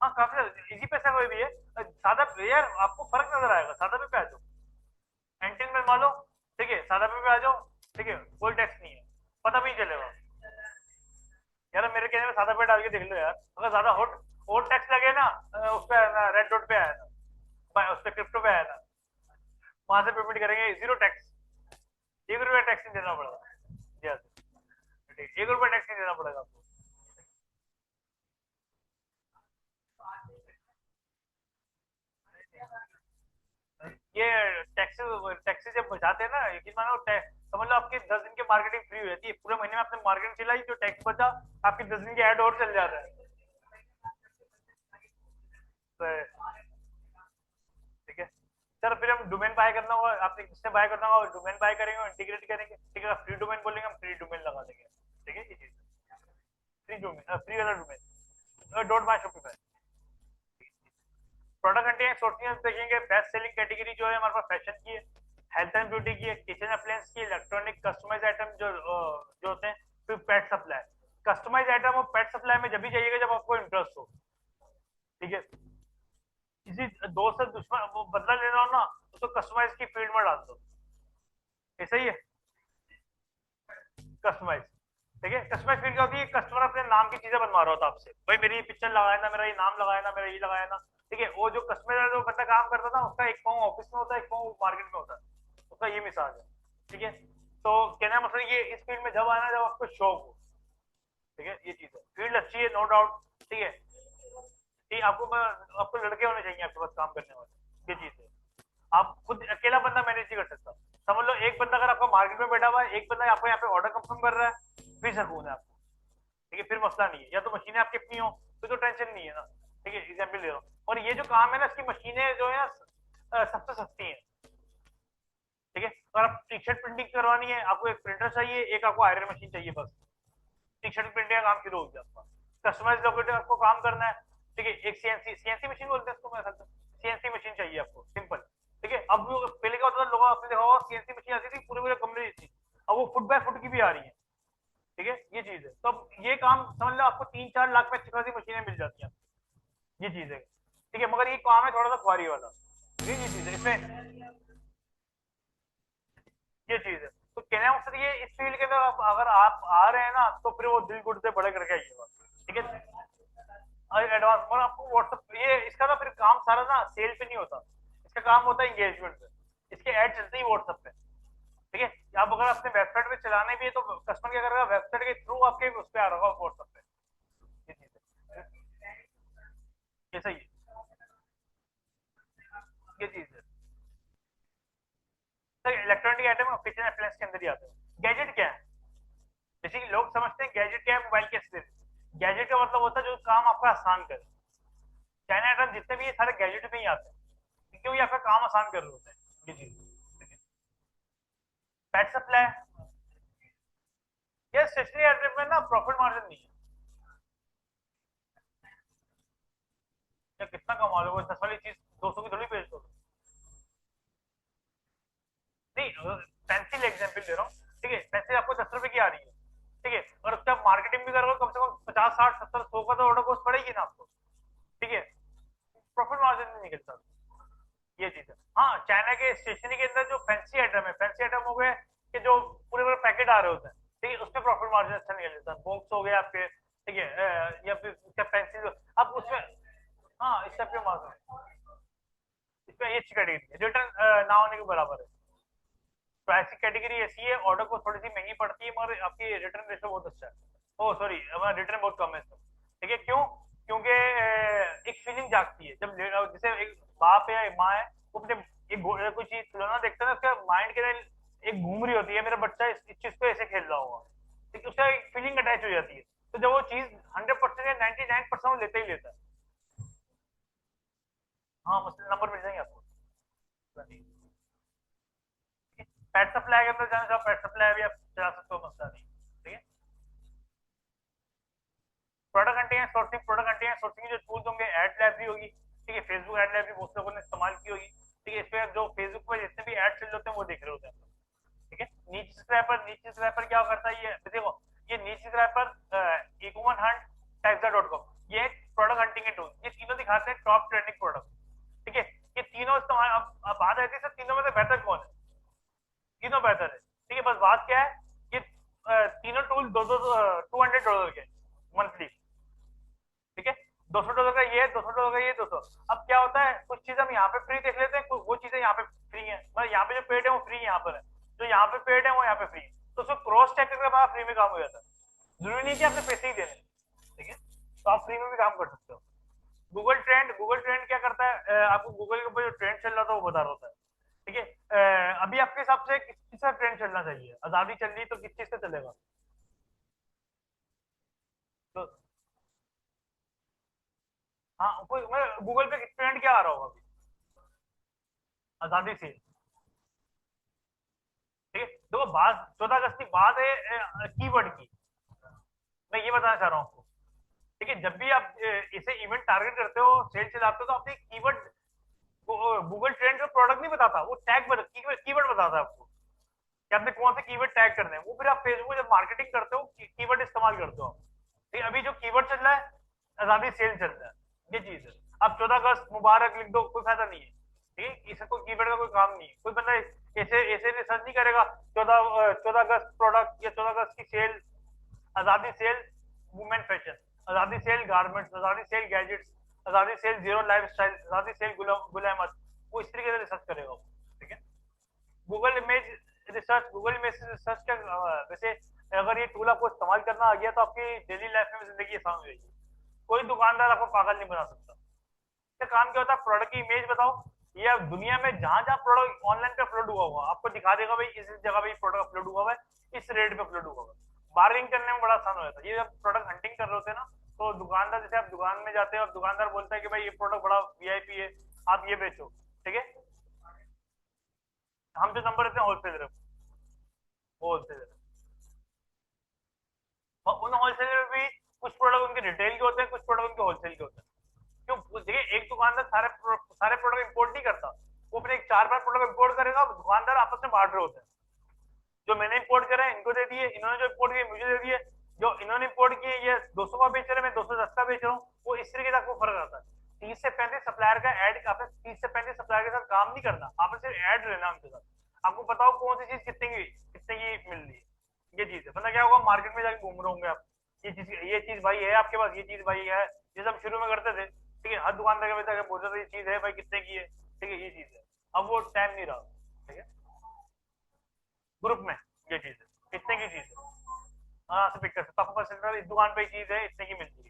हाँ काफी इजी पैसा कोई भी है। सादा पे यार आपको फर्क नजर आएगा, सादा पे आ जाओ, एंटिंग में मान लो, ठीक है, सादा पे आ जाओ, ठीक है, कोई टैक्स नहीं है, पता भी नहीं चलेगा। यार मेरे कहने में सादा पे डाल के देख लो यार, अगर ज्यादा हॉट हॉट टैक्स लगे ना, उस पे आया ना, रेड डॉट पे आया ना, उस पे क्रिप्टो पे आया ना, वहां से पेमेंट करेंगे, जीरो टैक्स, 1 रुपया टैक्स नहीं देना पड़ेगा। जी हाँ, ठीक, 1 रुपया टैक्स नहीं देना पड़ेगा आपको। ये टैक्सेस टैक्सेस जब बचाते हैं ना, यकीन मानो समझ लो आपकी 10 दिन की मार्केटिंग फ्री हो जाती है, पूरे महीने में आपने मार्केटिंग चलाई, जो टैक्स बचा आपकी 10 दिन की ऐड और चल जाता है। तो ठीक है, सर फिर हम डोमेन बाय करना होगा, आपने किससे बाय करना होगा, डोमेन बाय करेंगे और इंटीग्रेट करेंगे, ठीक है, फ्री डोमेन बोलेंगे हम फ्री डोमेन लगा देंगे, ठीक है, ये चीज फ्री डोमेन, फ्री वाला domain dot my Shopify. Product content सोचते हैं, देखेंगे बेस्ट सेलिंग कैटेगरी जो है हमारे पास फैशन की है, हेल्थ एंड ब्यूटी की है, किचन अप्लायंस की, इलेक्ट्रॉनिक कस्टमाइज आइटम जो होते हैं, फिर पेट सप्लाई। कस्टमाइज आइटम और पेट सप्लाई में जब भी जाइएगा जब आपको इंटरेस्ट हो, ठीक है, किसी दोस्त से दुश्मन वो बदला लेना हो ना, उसको कस्टमाइज की फील्ड में डाल दो, ऐसा ही है कस्टमाइज। ठीक है, कस्टमाइज फील्ड क्या होती है, कस्टमर अपने नाम की चीजें बनवा रहा होता है आपसे, भाई मेरी ये पिक्चर लगाया ना, मेरा ये नाम लगाया ना, मेरा ये लगाया ना, ठीक है, वो जो कस्टमर जो बंदा काम करता था उसका एक पाँव ऑफिस में होता है, एक पाँव मार्केट में होता है, उसका ये मिसाल है, ठीक है। तो कहना मतलब ये इस फील्ड में जब आना जब आपको शौक हो, ठीक है, ये चीज है, फील्ड अच्छी है नो डाउट, ठीक है, ठीक, आपको आपको लड़के होने चाहिए आपके पास काम करने वाले, ये चीज है। आप खुद अकेला बंदा मैनेज नहीं कर सकता, समझ लो एक बंदा अगर आपका मार्केट में बैठा हुआ है, एक बंदा आपको यहाँ पे ऑर्डर कंफर्म कर रहा है, फिर सकून है आपको, ठीक है, फिर मसला नहीं है, या तो मशीनें आपकी अपनी हो फिर तो टेंशन नहीं है ना, ठीक है, एग्जाम्पल दे रहा हूँ, और ये जो काम है ना इसकी मशीनें जो है सबसे सस्ती है, ठीक है, अगर आप टी शर्ट प्रिंटिंग करवानी है, आपको एक प्रिंटर चाहिए, एक आपको आयरन मशीन चाहिए, बस टी शर्ट प्रिंटिंग का काम शुरू हो गया आपका। कस्टमाइज लोकेटर आपको काम करना है, ठीक है, एक सीएनसी सीएनसी मशीन बोलते हैं इसको मेरे ख्याल से, सीएनसी मशीन चाहिए आपको सिंपल, ठीक है। अब वो पहले क्या होता था, लोग आपने देखा होगा सीएनसी मशीन आती थी पूरे पूरे कमरे जैसी, अब वो फुट बाय फुट की भी आ रही है, ठीक है, ये चीज है। तो अब ये काम समझ लो आपको 3-4 लाख में अच्छी खासी मशीनें मिल जाती हैं, ये चीज है, ठीक है, मगर ये काम है थोड़ा सा खुआरी वाला, ये चीज है इसमें, ये चीज है। तो कहने का मकसद ये, इस फील्ड के अंदर अगर आप आ रहे हैं ना, तो फिर वो दिल गुट से बड़े करके आइएगा, ठीक है, एडवांस। और आपको व्हाट्सएप ये इसका ना फिर काम सारा ना सेल पे नहीं होता, इसका काम होता है एंगेजमेंट पे, इसके ऐड चलते ही व्हाट्सएप पे, ठीक है। आप अगर अपने वेबसाइट पे चलाने भी है तो कस्टमर क्या करेगा, वेबसाइट के थ्रू आपके उस पे आ रहा होगा व्हाट्सएप पे, ये चीज है, ये सही है, ये चीज है। सर इलेक्ट्रॉनिक आइटम और किचन अप्लायंस के अंदर ही आते हैं। गैजेट क्या है, जैसे कि लोग समझते हैं गैजेट क्या है, मोबाइल के स्क्रीन, गैजेट का मतलब होता है जो काम आपका आसान करे, चाइना आइटम जितने भी ये सारे गैजेट में ही आते हैं, क्योंकि ये आपका काम आसान कर रहे होते हैं, ये चीज। पेट सप्लाई, ये स्टेशनरी आइटम में ना प्रॉफिट मार्जिन नहीं है, या कितना कमा लो, 10 वाली चीज 200 की थोड़ी बेच दो, नहीं, पेंसिल एग्जाम्पल दे रहा हूँ, ठीक है, पेंसिल आपको 10 रुपए की आ रही है, ठीक है, और उसका मार्केटिंग भी करोगे कम से कम 50-60-70-100 का तो ऑर्डर कॉस्ट पड़ेगी ना आपको, ठीक है, प्रॉफिट मार्जिन नहीं निकलता, ये चीज है। हाँ चाइना के स्टेशनरी के अंदर जो फैंसी आइटम है, फैंसी आइटम हो गए कि जो पूरे पूरे पैकेट आ रहे होते हैं, ठीक है, उसमें प्रॉफिट मार्जिन अच्छा निकल जाता है, बॉक्स हो गया आपके, ठीक है, या फिर उसका पेंसिल आप उसमें, हाँ इस टाइप के मार्जिन, इसमें ये अच्छी कैटेगरी है, रिटर्न ना होने के बराबर है, तो ऐसी कैटेगरी ऐसी है, ऑर्डर को थोड़ी सी महंगी पड़ती है मगर आपकी रिटर्न रेशो बहुत अच्छा है, ओ सॉरी हमारा रिटर्न बहुत कम है इसमें, ठीक है, क्यों, क्योंकि एक फीलिंग जागती है जब जैसे एक बाप है या माँ है, वो अपने एक कोई चीज खिलौना देखता है ना, उसका माइंड के अंदर एक घूम रही होती है, मेरा बच्चा इस चीज को ऐसे खेल रहा होगा, ठीक है, उसका एक फीलिंग अटैच हो जाती है, तो जब वो चीज 100% या 99% लेता ही लेता है। हाँ मतलब नंबर मिल जाएंगे आपको, पेट सप्लाई के अंदर जाना चाहो पेट सप्लाई भी आप चला सकते हो, मसला नहीं, ठीक content sourcing, product content sourcing के जो टूल्स होंगे, एड लाइब्रेरी होगी, ठीक है, फेसबुक एड लाइब्रेरी बहुत लोगों ने इस्तेमाल की होगी, ठीक है, इस पे जो फेसबुक पे जितने भी एड चल रहे होते हैं वो देख रहे होते हैं, ठीक है। नीचे स्क्रैपर क्या करता है, ये देखो, ये नीचे स्क्रैपर इकोमन हंट टैक्सा.com, ये प्रोडक्ट हंटिंग के टूल, ये तीनों दिखाते हैं टॉप ट्रेंडिंग प्रोडक्ट, ठीक है। ये तीनों इस्तेमाल, अब बात आती है सर तीनों में से बेहतर कौन है, तीनों बेहतर है, ठीक है, बस बात क्या है, ये तीनों टूल दो दो $200 के मंथली, ठीक है, $200 का ये है, $200 का ये, 200। अब क्या होता है, कुछ चीजें हम यहाँ पे फ्री देख लेते हैं, वो चीजें यहाँ पे फ्री है, मतलब यहाँ पे जो पेड है वो फ्री यहाँ पर है, जो यहाँ पे पेड है वो यहाँ पे फ्री है, तो उसको क्रॉस चेक करके बाद फ्री में काम हो जाता है, जरूरी नहीं कि आपने पैसे ही देने, ठीक है, तो आप फ्री में भी काम कर सकते हो। गूगल ट्रेंड क्या करता है, आपको गूगल के ऊपर जो ट्रेंड चल रहा था वो बता रहा होता है, ठीक है। अभी आपके हिसाब से किस चीज का ट्रेंड चलना चाहिए, आजादी चल रही तो किस चीज से चलेगा, तो हाँ, कोई गूगल पे ट्रेंड क्या आ रहा होगा अभी, आजादी से, ठीक है, देखो बात 14 अगस्त की बात है कीवर्ड की, मैं ये बताना चाह रहा हूँ आपको, ठीक है, जब भी आप इसे इवेंट टारगेट करते हो, सेल चलाते हो, तो अपने कीवर्ड, गूगल ट्रेंड का प्रोडक्ट नहीं बताता, वो कीवर्ड बताता है आपको कि आपने कौन से कीवर्ड टैग करने हैं, वो फिर आप फेसबुक जब मार्केटिंग करते हो कीवर्ड इस्तेमाल करते हो आप, ठीक है। अभी जो कीवर्ड चल रहा है, आजादी सेल चल रहा है, ये चीज है। अब 14 अगस्त मुबारक लिख दो, कोई फायदा नहीं है, ठीक है, इससे कोई कीवर्ड का कोई काम नहीं है, कोई बंदा ऐसे ऐसे रिसर्च नहीं करेगा 14 अगस्त प्रोडक्ट या 14 अगस्त की सेल, आजादी सेल वुमेन फैशन, आजादी सेल गारमेंट्स, आजादी सेल गैजेट्स, आजादी सेल जीरो लाइफ स्टाइल, आजादी सेल गुल अहमद, वो इस तरीके से रिसर्च करेगा, ठीक है। गूगल इमेज रिसर्च का वैसे अगर ये टूल आपको इस्तेमाल करना आ गया तो आपकी डेली लाइफ में जिंदगी आसान हो जाएगी, कोई दुकानदार आपको पागल नहीं बना सकता। इसका काम क्या होता है, प्रोडक्ट की इमेज बताओ, ये आप दुनिया में जहां जहां प्रोडक्ट ऑनलाइन पे अपलोड हुआ हुआ आपको दिखा देगा, भाई इस जगह पे प्रोडक्ट अपलोड हुआ है, इस रेट पे अपलोड हुआ है, बार्गेनिंग करने में बड़ा आसान हो जाता है। ये जब प्रोडक्ट हंटिंग कर रहे होते हैं ना, तो दुकानदार, जैसे आप दुकान में जाते हैं और दुकानदार बोलता है कि भाई ये प्रोडक्ट बड़ा वीआईपी है, आप ये बेचो, ठीक है, हम जो नंबर देते हैं होलसेलर, होलसेलर, और उन होलसेलर में भी कुछ प्रोडक्ट उनके रिटेल के होते हैं, कुछ प्रोडक्ट उनके होलसेल के होते हैं। क्यों, देखिए एक दुकानदार सारे प्रोडक्ट इंपोर्ट नहीं करता, वो अपने 4-5 प्रोडक्ट इंपोर्ट करेगा, दुकानदार आपस में बांट रहे होते हैं, जो मैंने इंपोर्ट करा है इनको दे दिए, इन्होंने जो इंपोर्ट किए मुझे दे दिए, जो इन्होंने इंपोर्ट किए ये 200 का बेच रहे हैं, मैं 210 का बेच रहा हूँ, वो इस तरीके से आपको फर्क आता है। 30 से 35 सप्लायर का ऐड, आपने 30 से 35 सप्लायर के साथ काम नहीं करना, आपने सिर्फ ऐड लेना उनके साथ, आपको बताओ कौन सी चीज कितने की मिल रही है, ये चीज है, पता क्या होगा, मार्केट में जाके घूम रहे होंगे आप, ये चीज भाई है आपके पास, ये चीज भाई है, जैसे हम शुरू में करते थे, ठीक है, हर दुकानदार के पास बोलते थे ये चीज है भाई, कितने की है, ठीक है, ये चीज है, अब वो टाइम नहीं रहा, ठीक है, ग्रुप में ये चीज है, इतने की चीज है, हाँ से पिक कर सकते, आपको पता चलता है इस दुकान पे चीज है, इतने की मिलती है,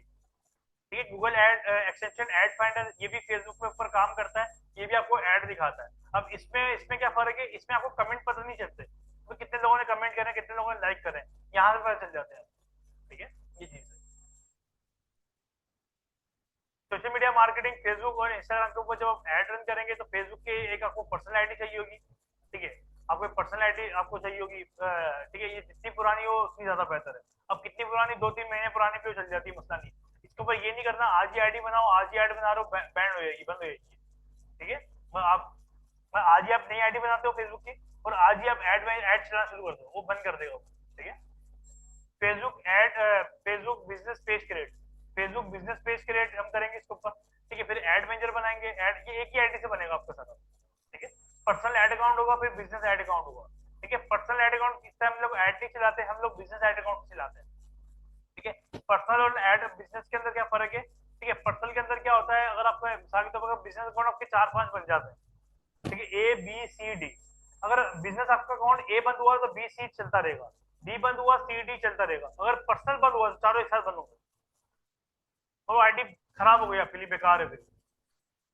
ठीक है। Google ad extension ad finder, ये भी फेसबुक के ऊपर काम करता है, ये भी आपको ऐड दिखाता है। अब इसमें क्या फर्क है, इसमें आपको कमेंट पता नहीं चलते, तो कितने लोगों ने कमेंट करें, कितने लोगों ने लाइक करें, यहाँ से पता चल जाते हैं, ठीक है, ये चीज है। सोशल मीडिया मार्केटिंग, फेसबुक और इंस्टाग्राम के ऊपर जब आप ऐड रन करेंगे तो फेसबुक की एक आपको पर्सनल आईडी चाहिए होगी, ठीक है, आपको पर्सनल आईडी आपको चाहिए होगी, ठीक है, ये जितनी पुरानी हो उतनी ज्यादा बेहतर है। अब कितनी पुरानी, 2-3 महीने पुरानी भी चल जाती है, मसला नहीं, इसके ऊपर ये नहीं करना आज ही आईडी बनाओ, आज ही आईडी बना रहे हो बैंड हो जाएगी, बंद हो जाएगी, ठीक है। आप आज ही आप नई आईडी बनाते हो फेसबुक की और आज ही आप ऐड चलाना शुरू कर दो, वो बंद कर देगा, ठीक है। Facebook business page create, Facebook business page create हम करेंगे इसके ऊपर, ठीक है, फिर एड मैनेजर बनाएंगे, ऐड ये एक ही आईडी से बनेगा आपका सारा, ठीक है। पर्सनल एड अकाउंट होगा, फिर बिजनेस एड अकाउंट होगा, ठीक है। पर्सनल एड अकाउंट किस टाइम हम लोग एड नहीं चलाते, हम लोग बिजनेस एड अकाउंट चलाते हैं, ठीक है। पर्सनल और एड बिजनेस के अंदर क्या फर्क है, ठीक है, पर्सनल के अंदर क्या होता है, अगर आपका मिसाल के तौर पर बिजनेस अकाउंट आपके 4-5 बन जाते हैं, ठीक है, A B C D, अगर बिजनेस आपका अकाउंट ए बंद हुआ तो B C चलता रहेगा, डी बंद हुआ CD चलता रहेगा, अगर पर्सनल बंद हुआ तो चारों एक साथ बंद होंगे, और आईडी खराब हो गई आपके लिए, बेकार है फिर,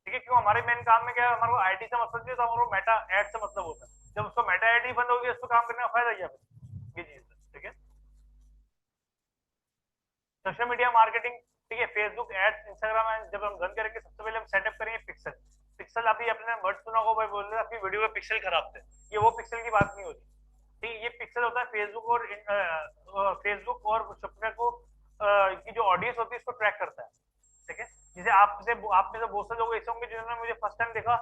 ठीक है। क्यों, हमारे मेन काम में क्या है, हमारे को आईडी से मतलब नहीं होता, हमारे को मेटा एड से मतलब होता है, जब उसको मेटा आईडी बंद होगी उसको काम करने का फायदा क्या फिर, ये चीज है, ठीक है। सोशल मीडिया मार्केटिंग, ठीक है, फेसबुक एड्स, इंस्टाग्राम एड्स जब हम रन करेंगे सबसे पहले हम सेटअप करेंगे पिक्सल, पिक्सल अभी अपने वर्ड सुना होगा भाई, बोल रहे आपकी वीडियो में पिक्सल खराब थे, ये वो पिक्सल की बात नहीं होती, ठीक है, ये पिक्सल होता है फेसबुक और फेसबुक और सॉफ्टवेयर को की जो ऑडियंस होती है उसको ट्रैक करता है। ठीक है, जैसे आप में से बहुत से लोग ऐसे होंगे जिन्होंने मुझे फर्स्ट टाइम देखा,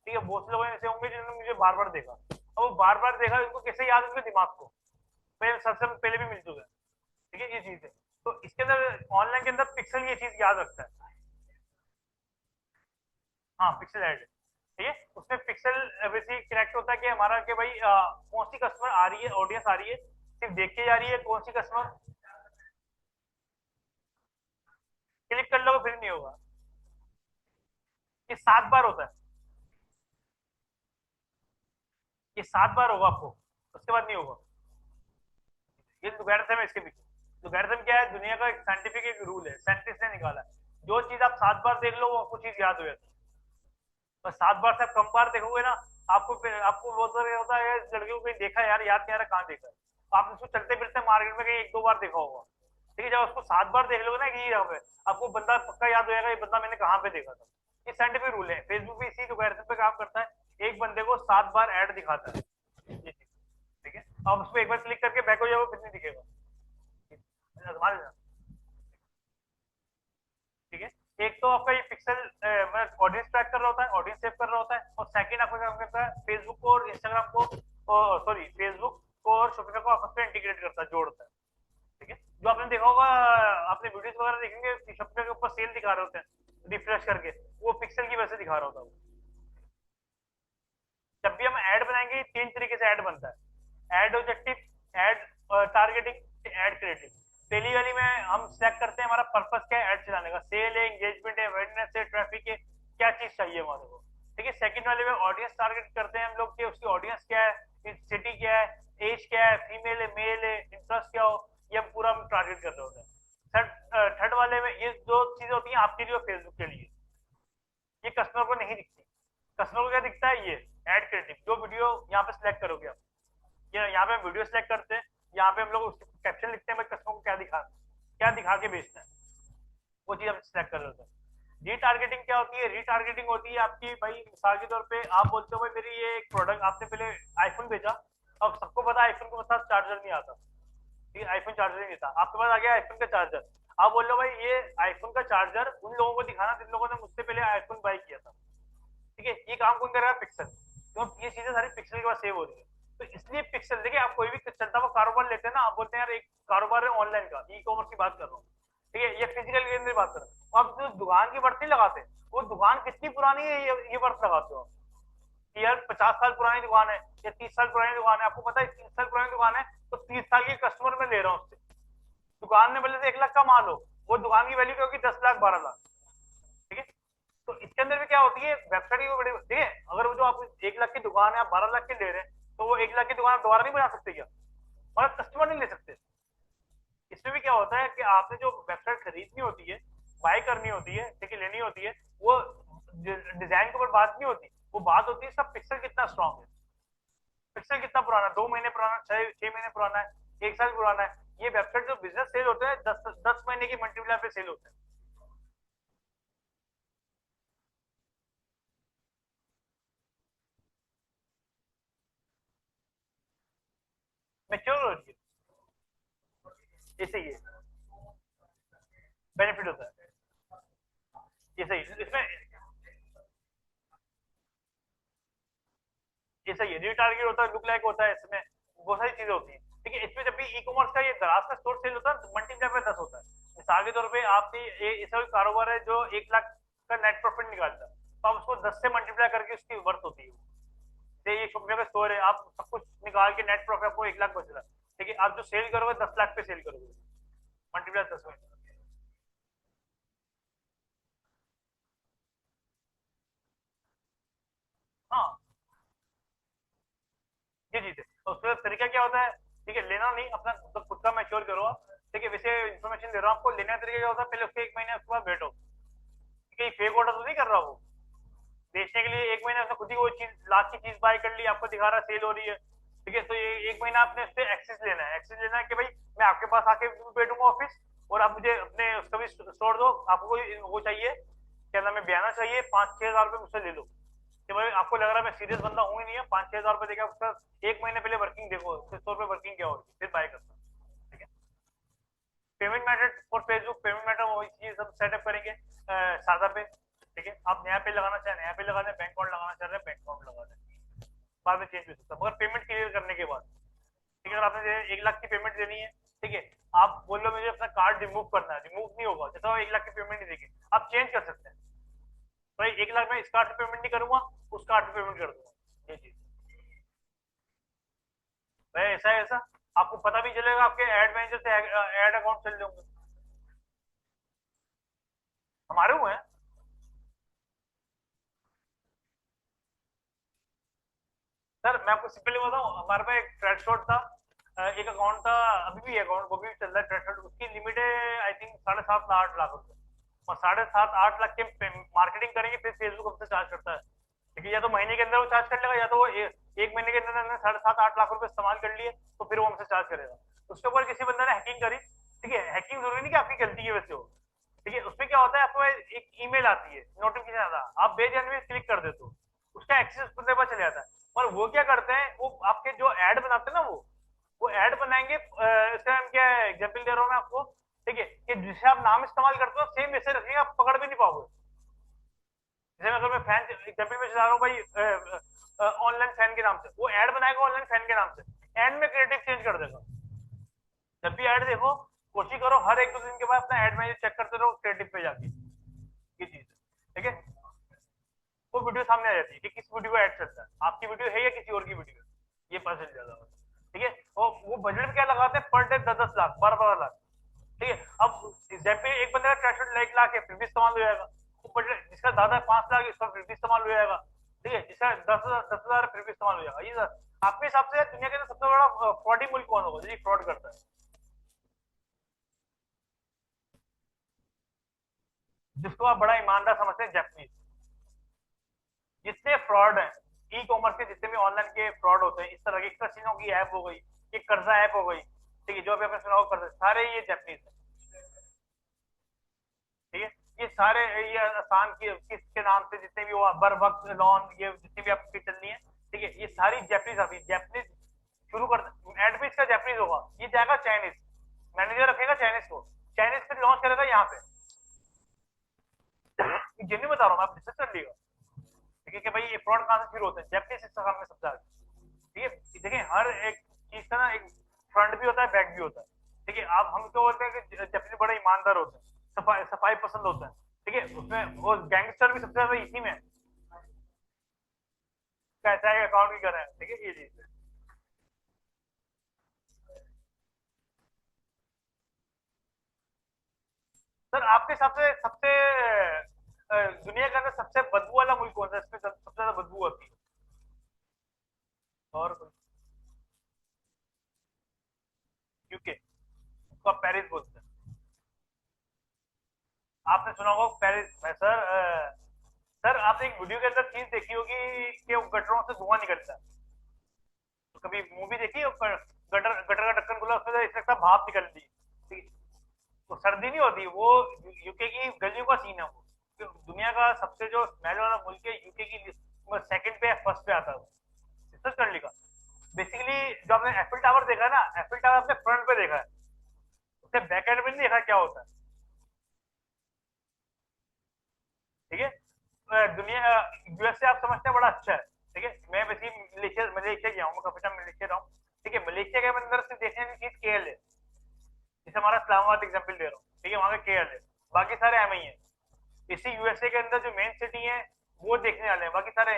ठीक है, बहुत से लोग ऐसे होंगे जिन्होंने मुझे बार बार देखा, और वो बार बार देखा, उनको कैसे याद है उनके दिमाग को, पहले सबसे पहले भी मिल चुका है। ठीक है, ये चीज है। तो इसके अंदर ऑनलाइन के अंदर पिक्सल ये चीज याद रखता है। हाँ, पिक्सल ऐड, ठीक है, उसमें पिक्सल वैसे कनेक्ट होता है कि हमारा कि भाई कौन सी कस्टमर आ रही है, ऑडियंस आ रही है, सिर्फ देख के जा रही है, कौन सी कस्टमर क्लिक कर लो फिर नहीं होगा। ये 7 बार होता है, ये 7 बार होगा आपको, उसके बाद नहीं होगा। ये लुगारिथम है इसके पीछे। लुगारिथम क्या है, दुनिया का एक साइंटिफिक एक रूल है, साइंटिस्ट ने निकाला है। जो चीज आप 7 बार देख लो वो आपको चीज याद हो जाती है। बस 7 बार से आप कम बार देखोगे ना, आपको बहुत सारे होता है लड़कियों को कहीं देखा है यार, याद नहीं आ रहा कहाँ देखा है, तो आपने उसको चलते फिरते मार्केट में कहीं 1-2 बार देखा होगा। ठीक है, जब उसको 7 बार देख लोगे ना कि यहाँ पे, आपको बंदा पक्का याद हो जाएगा ये बंदा मैंने कहाँ पे देखा था। ये साइंटिफिक रूल है, फेसबुक भी इसी लुगारिथम पे काम करता है, एक बंदे को 7 बार ऐड दिखाता है ये चीज। ठीक है, आप उस पर एक बार क्लिक करके बैक हो जाओ फिर नहीं दिखेगा। आजमा लेना। ठीक है, एक तो आपका ये पिक्सल ऑडियंस ट्रैक कर रहा होता है, ऑडियंस सेव कर रहा होता है, और सेकंड आपका काम करता है फेसबुक को और इंस्टाग्राम को, सॉरी फेसबुक को और शॉपिफाई को आपस में इंटीग्रेट करता है, जोड़ता है। ठीक है, जो आपने देखा होगा, आपने वीडियोस वगैरह देखेंगे शॉपिफाई के ऊपर सेल दिखा रहे होते हैं रिफ्रेश करके, वो पिक्सल की वजह से दिखा रहा होता है। जब भी हम ऐड बनाएंगे 3 तरीके से ऐड बनता है, add objective, add targeting, add creative. पहली वाली में हम सिलेक्ट करते हैं हमारा पर्पस क्या है ऐड चलाने का, सेल है, एंगेजमेंट है, अवेयरनेस है, ट्रैफिक है, क्या चीज चाहिए हमारे को। ठीक है, सेकंड वाले में ऑडियंस टारगेट करते हैं हम लोग कि उसकी ऑडियंस क्या है, सिटी क्या है, एज क्या है, फीमेल है, मेल है, इंटरेस्ट क्या हो, ये हम पूरा हम टारगेट कर रहे होते हैं। थर्ड वाले में ये दो चीजें होती हैं आपके लिए और फेसबुक के लिए, ये कस्टमर को नहीं दिखती। कस्टमर को क्या दिखता है, ये ऐड क्रिएटिव, जो वीडियो यहाँ पे सिलेक्ट करोगे आप, ये यहाँ पे हम वीडियो सिलेक्ट करते हैं, यहाँ पे हम लोग उसके कैप्शन लिखते हैं भाई कस्टमर को क्या दिखा के बेचना है, वो चीज हम सिलेक्ट कर रहे होते हैं। रीटारगेटिंग क्या होती है, रीटारगेटिंग होती है आपकी भाई, मिसाल के तौर पे आप बोलते हो भाई मेरी ये एक प्रोडक्ट, आपने पहले आईफोन बेचा, अब सबको पता है आईफोन के साथ चार्जर नहीं आता, ठीक है, आईफोन चार्जर नहीं था, आपके पास आ गया आईफोन का चार्जर, आप बोल लो भाई ये आईफोन का चार्जर उन लोगों को दिखाना जिन लोगों ने मुझसे पहले आईफोन बाय किया था। ठीक है, ये काम कौन कर रहा है, पिक्सल, तो ये चीजें सारी पिक्सल के पास सेव हो रही है। तो इसलिए पिक्सल, देखिए आप कोई भी चलता हुआ कारोबार लेते हैं ना, आप बोलते हैं यार एक कारोबार है ऑनलाइन का, ई कॉमर्स की बात कर रहा हूँ, ठीक है, ये फिजिकल के अंदर बात कर रहा हूँ, आप जो दुकान की वर्थ नहीं लगाते, वो दुकान कितनी पुरानी है ये वर्थ लगाते हो कि यार 50 साल पुरानी दुकान है या 30 साल पुरानी दुकान है, आपको पता है 30 साल पुरानी दुकान है, तो 30 साल के कस्टमर में ले रहा हूँ उससे, दुकान में भले से 1 लाख का माल हो, वो दुकान की वैल्यू क्या होगी, 10 लाख 12 लाख। ठीक है, तो इसके अंदर भी क्या होती है, वेबसाइट की बड़ी, ठीक है, अगर वो जो आप 1 लाख की दुकान है आप 12 लाख की ले रहे हैं, तो वो 1 लाख की दुकान आप दोबारा नहीं बना सकते क्या, और कस्टमर नहीं ले सकते। इसमें भी क्या होता है कि आपने जो वेबसाइट खरीदनी होती है, बाय करनी होती है, ठीक है, लेनी होती है, वो डिजाइन के ऊपर बात नहीं होती, वो बात होती है सब पिक्सल कितना स्ट्रांग है, पिक्सल कितना पुराना, 2 महीने पुराना, 6 महीने पुराना है, 1 साल पुराना है। ये वेबसाइट जो बिजनेस सेल होते हैं 10 महीने की मल्टीप्लाई पे सेल होते हैं, मैच्योर हो रही है, ऐसे ही है, बेनिफिट होता है, ये सही इसमें, ये सही है, रिटारगेट होता है, लुक लाइक होता है, इसमें बहुत सारी चीजें होती हैं। ठीक है, इसमें जब भी ई कॉमर्स का ये दराज का स्टोर सेल होता है मल्टीप्लाई पे 10 होता है। मिसाल के तौर पे आपकी ऐसा कोई कारोबार है जो 1 लाख का नेट प्रॉफिट निकालता है, तो आप उसको 10 से मल्टीप्लाई करके उसकी वर्थ होती है, जैसे ये शॉपिंग का स्टोर है, आप सब कुछ निकाल के नेट प्रॉफिट आपको 1 लाख बच रहा है, ठीक है, आप जो सेल करोगे 10 लाख पे सेल करोगे, मल्टीप्लाई 10 में। हाँ, ये चीज है, और उसका तरीका क्या होता है, ठीक है, लेना नहीं अपना तो खुद का मैच्योर करो आप, ठीक है, वैसे इन्फॉर्मेशन दे रहा हूँ आपको, लेने का तरीका क्या होता है, पहले उसके 1 महीने उसके बाद बैठो, ठीक है, फेक ऑर्डर तो नहीं कर रहा वो, बेचने के लिए 1 महीने उसने खुद ही वो चीज लाख की चीज बाय कर ली, आपको दिखा रहा सेल हो रही है, ठीक है, तो ये 1 महीना आपने उससे एक्सेस लेना है, एक्सेस लेना है कि भाई मैं आपके पास आके भी बैठूंगा ऑफिस, और आप मुझे अपने उसका भी स्टोर दो, आपको कोई वो चाहिए क्या नाम है, बयाना चाहिए, 5-6 हज़ार रुपये मुझसे ले लो, कि भाई आपको लग रहा है मैं सीरियस बंदा हूँ ही नहीं है, 5-6 हज़ार रुपये देगा उसका, 1 महीने पहले वर्किंग देखो 600 रुपये वर्किंग क्या होगी, फिर बाय करता, ठीक है, payment method for Facebook, payment method वो चीज सब सेटअप करेंगे सादा पे, ठीक है। आप नया पे लगाना चाहे नया पे लगा दें, बैंक अकाउंट लगाना चाह रहे हैं बैंक अकाउंट लगा दें, बाद में चेंज हो सकता है, मगर पेमेंट क्लियर करने के बाद, ठीक है। अगर आपने 1 लाख की पेमेंट देनी है, ठीक है, आप बोल लो मुझे अपना कार्ड रिमूव करना है, रिमूव नहीं होगा, जैसा 1 लाख की पेमेंट नहीं देगी, आप चेंज कर सकते हैं। भाई 1 लाख में इस कार्ड से पेमेंट नहीं करूंगा, उस कार्ड से पेमेंट कर दूंगा, ये चीज भाई ऐसा है ऐसा। आपको पता भी चलेगा, आपके एड मैनेजर से एड अकाउंट चल जाऊंगे, हमारे हुए हैं। सर मैं आपको सिंपली बताऊं, हमारे पास एक ट्रेड शॉट था, एक अकाउंट था, अभी भी अकाउंट वो भी चल रहा है ट्रेड शॉट, उसकी लिमिट है आई थिंक 7.5 8 लाख रुपए, और 7.5 8 लाख के मार्केटिंग करेंगे फिर फेसबुक हमसे चार्ज करता है, ठीक है। या तो महीने के अंदर वो चार्ज कर लेगा, या तो वो एक महीने के अंदर हमने 7.5 8 लाख रुपए इस्तेमाल कर लिए तो फिर वो हमसे चार्ज करेगा। उसके ऊपर किसी बंदे ने हैकिंग करी, ठीक है, हैकिंग जरूरी नहीं कि आपकी गलती है वैसे हो, ठीक है, उसमें क्या होता है, आपको एक ईमेल आती है, नोटिफिकेशन आता है, आप बेजान में क्लिक कर देते हो, उसका एक्सेस बंदे पर चले जाता है। और वो क्या करते हैं, वो आपके जो ऐड बनाते हैं ना, वो ऐड बनाएंगे, इसका नाम क्या है, एग्जाम्पल दे रहा हूँ मैं आपको, ठीक है, कि जिसे आप नाम इस्तेमाल करते हो सेम वैसे रखेंगे, आप पकड़ भी नहीं पाओगे। जैसे अगर मैं फैन एग्जाम्पल में चला रहा हूँ भाई, ऑनलाइन फैन के नाम से, वो ऐड बनाएगा ऑनलाइन फैन के नाम से, एंड में क्रिएटिव चेंज कर देगा। जब भी ऐड देखो, कोशिश करो हर 1 2 दिन के बाद अपना ऐड मैनेजर चेक करते रहो क्रिएटिव पे जाके, ये चीज है, ठीक है। वो वीडियो सामने आ जाती है कि किस वीडियो का ऐड चलता है, आपकी वीडियो है या किसी और की वीडियो है, ये पता चल जाता है, ठीक है। और वो बजट क्या लगाते हैं पर डे, 10 10 लाख, 12 12 लाख, ठीक है। अब जब भी एक बंदे का ट्रैशोल्ड 1 लाख है फिर भी इस्तेमाल हो जाएगा, वो बजट जिसका ज्यादा है 5 लाख इसका फिर भी इस्तेमाल हो जाएगा, ठीक है। जिसका 10 10 हजार फिर भी इस्तेमाल हो जाएगा। ये सर आपके हिसाब से दुनिया के अंदर सबसे बड़ा फ्रॉडी मुल्क कौन होगा जी, फ्रॉड करता है, जिसको आप बड़ा ईमानदार समझते हैं, जापानीज। जितने फ्रॉड है ई कॉमर्स के, जितने भी ऑनलाइन के फ्रॉड होते हैं इस तरह के, कसिनो की ऐप हो गई, ये कर्जा ऐप हो गई, ठीक है, जो अभी आपने सुना हो कर्जा, सारे ये जापानीज है, ठीक है। ये सारे ये आसान की किसके नाम से जितने भी वो बर वक्त लॉन, ये जितनी भी आपकी चलनी है, ठीक है, ये सारी जापानीज आती है। जापानीज शुरू कर, एड भी इसका जापानीज होगा, ये जाएगा चाइनीज, मैनेजर रखेगा चाइनीज को, चाइनीज फिर लॉन्च करेगा यहाँ पे, जेन्यू बता रहा हूँ मैं, आप डिस्कस कर लीजिएगा, ठीक है, कि भाई ये फ्रॉड कहाँ से शुरू होते हैं, जापानीज इसका काम में सबसे आगे, ठीक है। देखिए हर एक चीज का ना एक फ्रंट भी होता है, बैक भी होता है, ठीक है। आप हम तो बोलते हैं कि जापानी बड़े ईमानदार होते हैं, सफाई सफाई पसंद होते हैं, ठीक है, उसमें वो गैंगस्टर भी सबसे ज्यादा इसी में है, कैसा है अकाउंट भी कर रहे हैं, ठीक है, ये चीज है। सर आपके हिसाब से सबसे दुनिया के अंदर सबसे बदबू वाला मुल्क कौन सा है, इसमें सबसे ज्यादा बदबू होती है, और यूके, उसको आप पेरिस बोलते हैं, आपने सुना होगा पेरिस में सर, सर आपने एक वीडियो के अंदर चीज देखी होगी कि वो गटरों से धुआं निकलता है, तो कभी मूवी देखी हो, गटर गटर का ढक्कन खुला उसमें से इस लगता है भाप निकल रही है, ठीक है? तो सर्दी नहीं होती वो, यूके की गलियों का सीन है वो, तो दुनिया का सबसे जो स्मेल वाला मुल्क है यूके की, सेकंड पे फर्स्ट पे आता है वो, रिसर्च कर लिखा। बेसिकली जो आपने एफिल टावर देखा है ना, एफिल टावर आपने फ्रंट पे देखा है, उससे बैक एंड में नहीं देखा क्या होता है, ठीक है। दुनिया यूएसए आप समझते हैं बड़ा अच्छा है, ठीक है, मैं वैसे मलेशिया मलेशिया गया हूँ, मैं काफी टाइम मलेशिया रहा हूँ, ठीक है। मलेशिया के अंदर से देखने की चीज केएल है, जैसे हमारा इस्लामाबाद एग्जाम्पल दे रहा हूँ, ठीक है, वहां का केएल है, बाकी सारे एम ही है। इसी यूएसए के अंदर जो मेन सिटी है वो देखने वाले हैं, बाकी सारे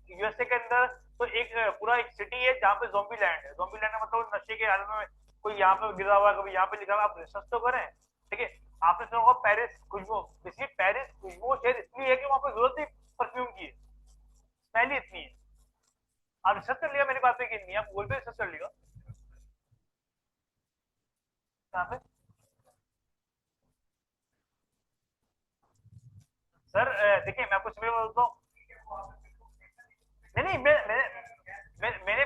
यूएसए के अंदर तो एक पूरा एक सिटी है जहाँ पे जोम्बी लैंड है, जोम्बी लैंड मतलब नशे के हाल में कोई यहाँ पे गिरा हुआ है, कभी यहाँ पे लिखा हुआ है, आप रिसर्च तो करें, ठीक है। आपने सुना होगा पेरिस खुशबू, इसलिए पेरिस खुशबू शहर इसलिए है कि वहां पर जरूरत ही परफ्यूम की है, स्मेल ही इतनी है। आप रिसर्च कर लिया, मेरी बात पे की नहीं, आप गूगल पे रिसर्च कर लिया, यहाँ पे। सर देखिए मैं आपको सिंपल बोलता हूँ, नहीं नहीं मैंने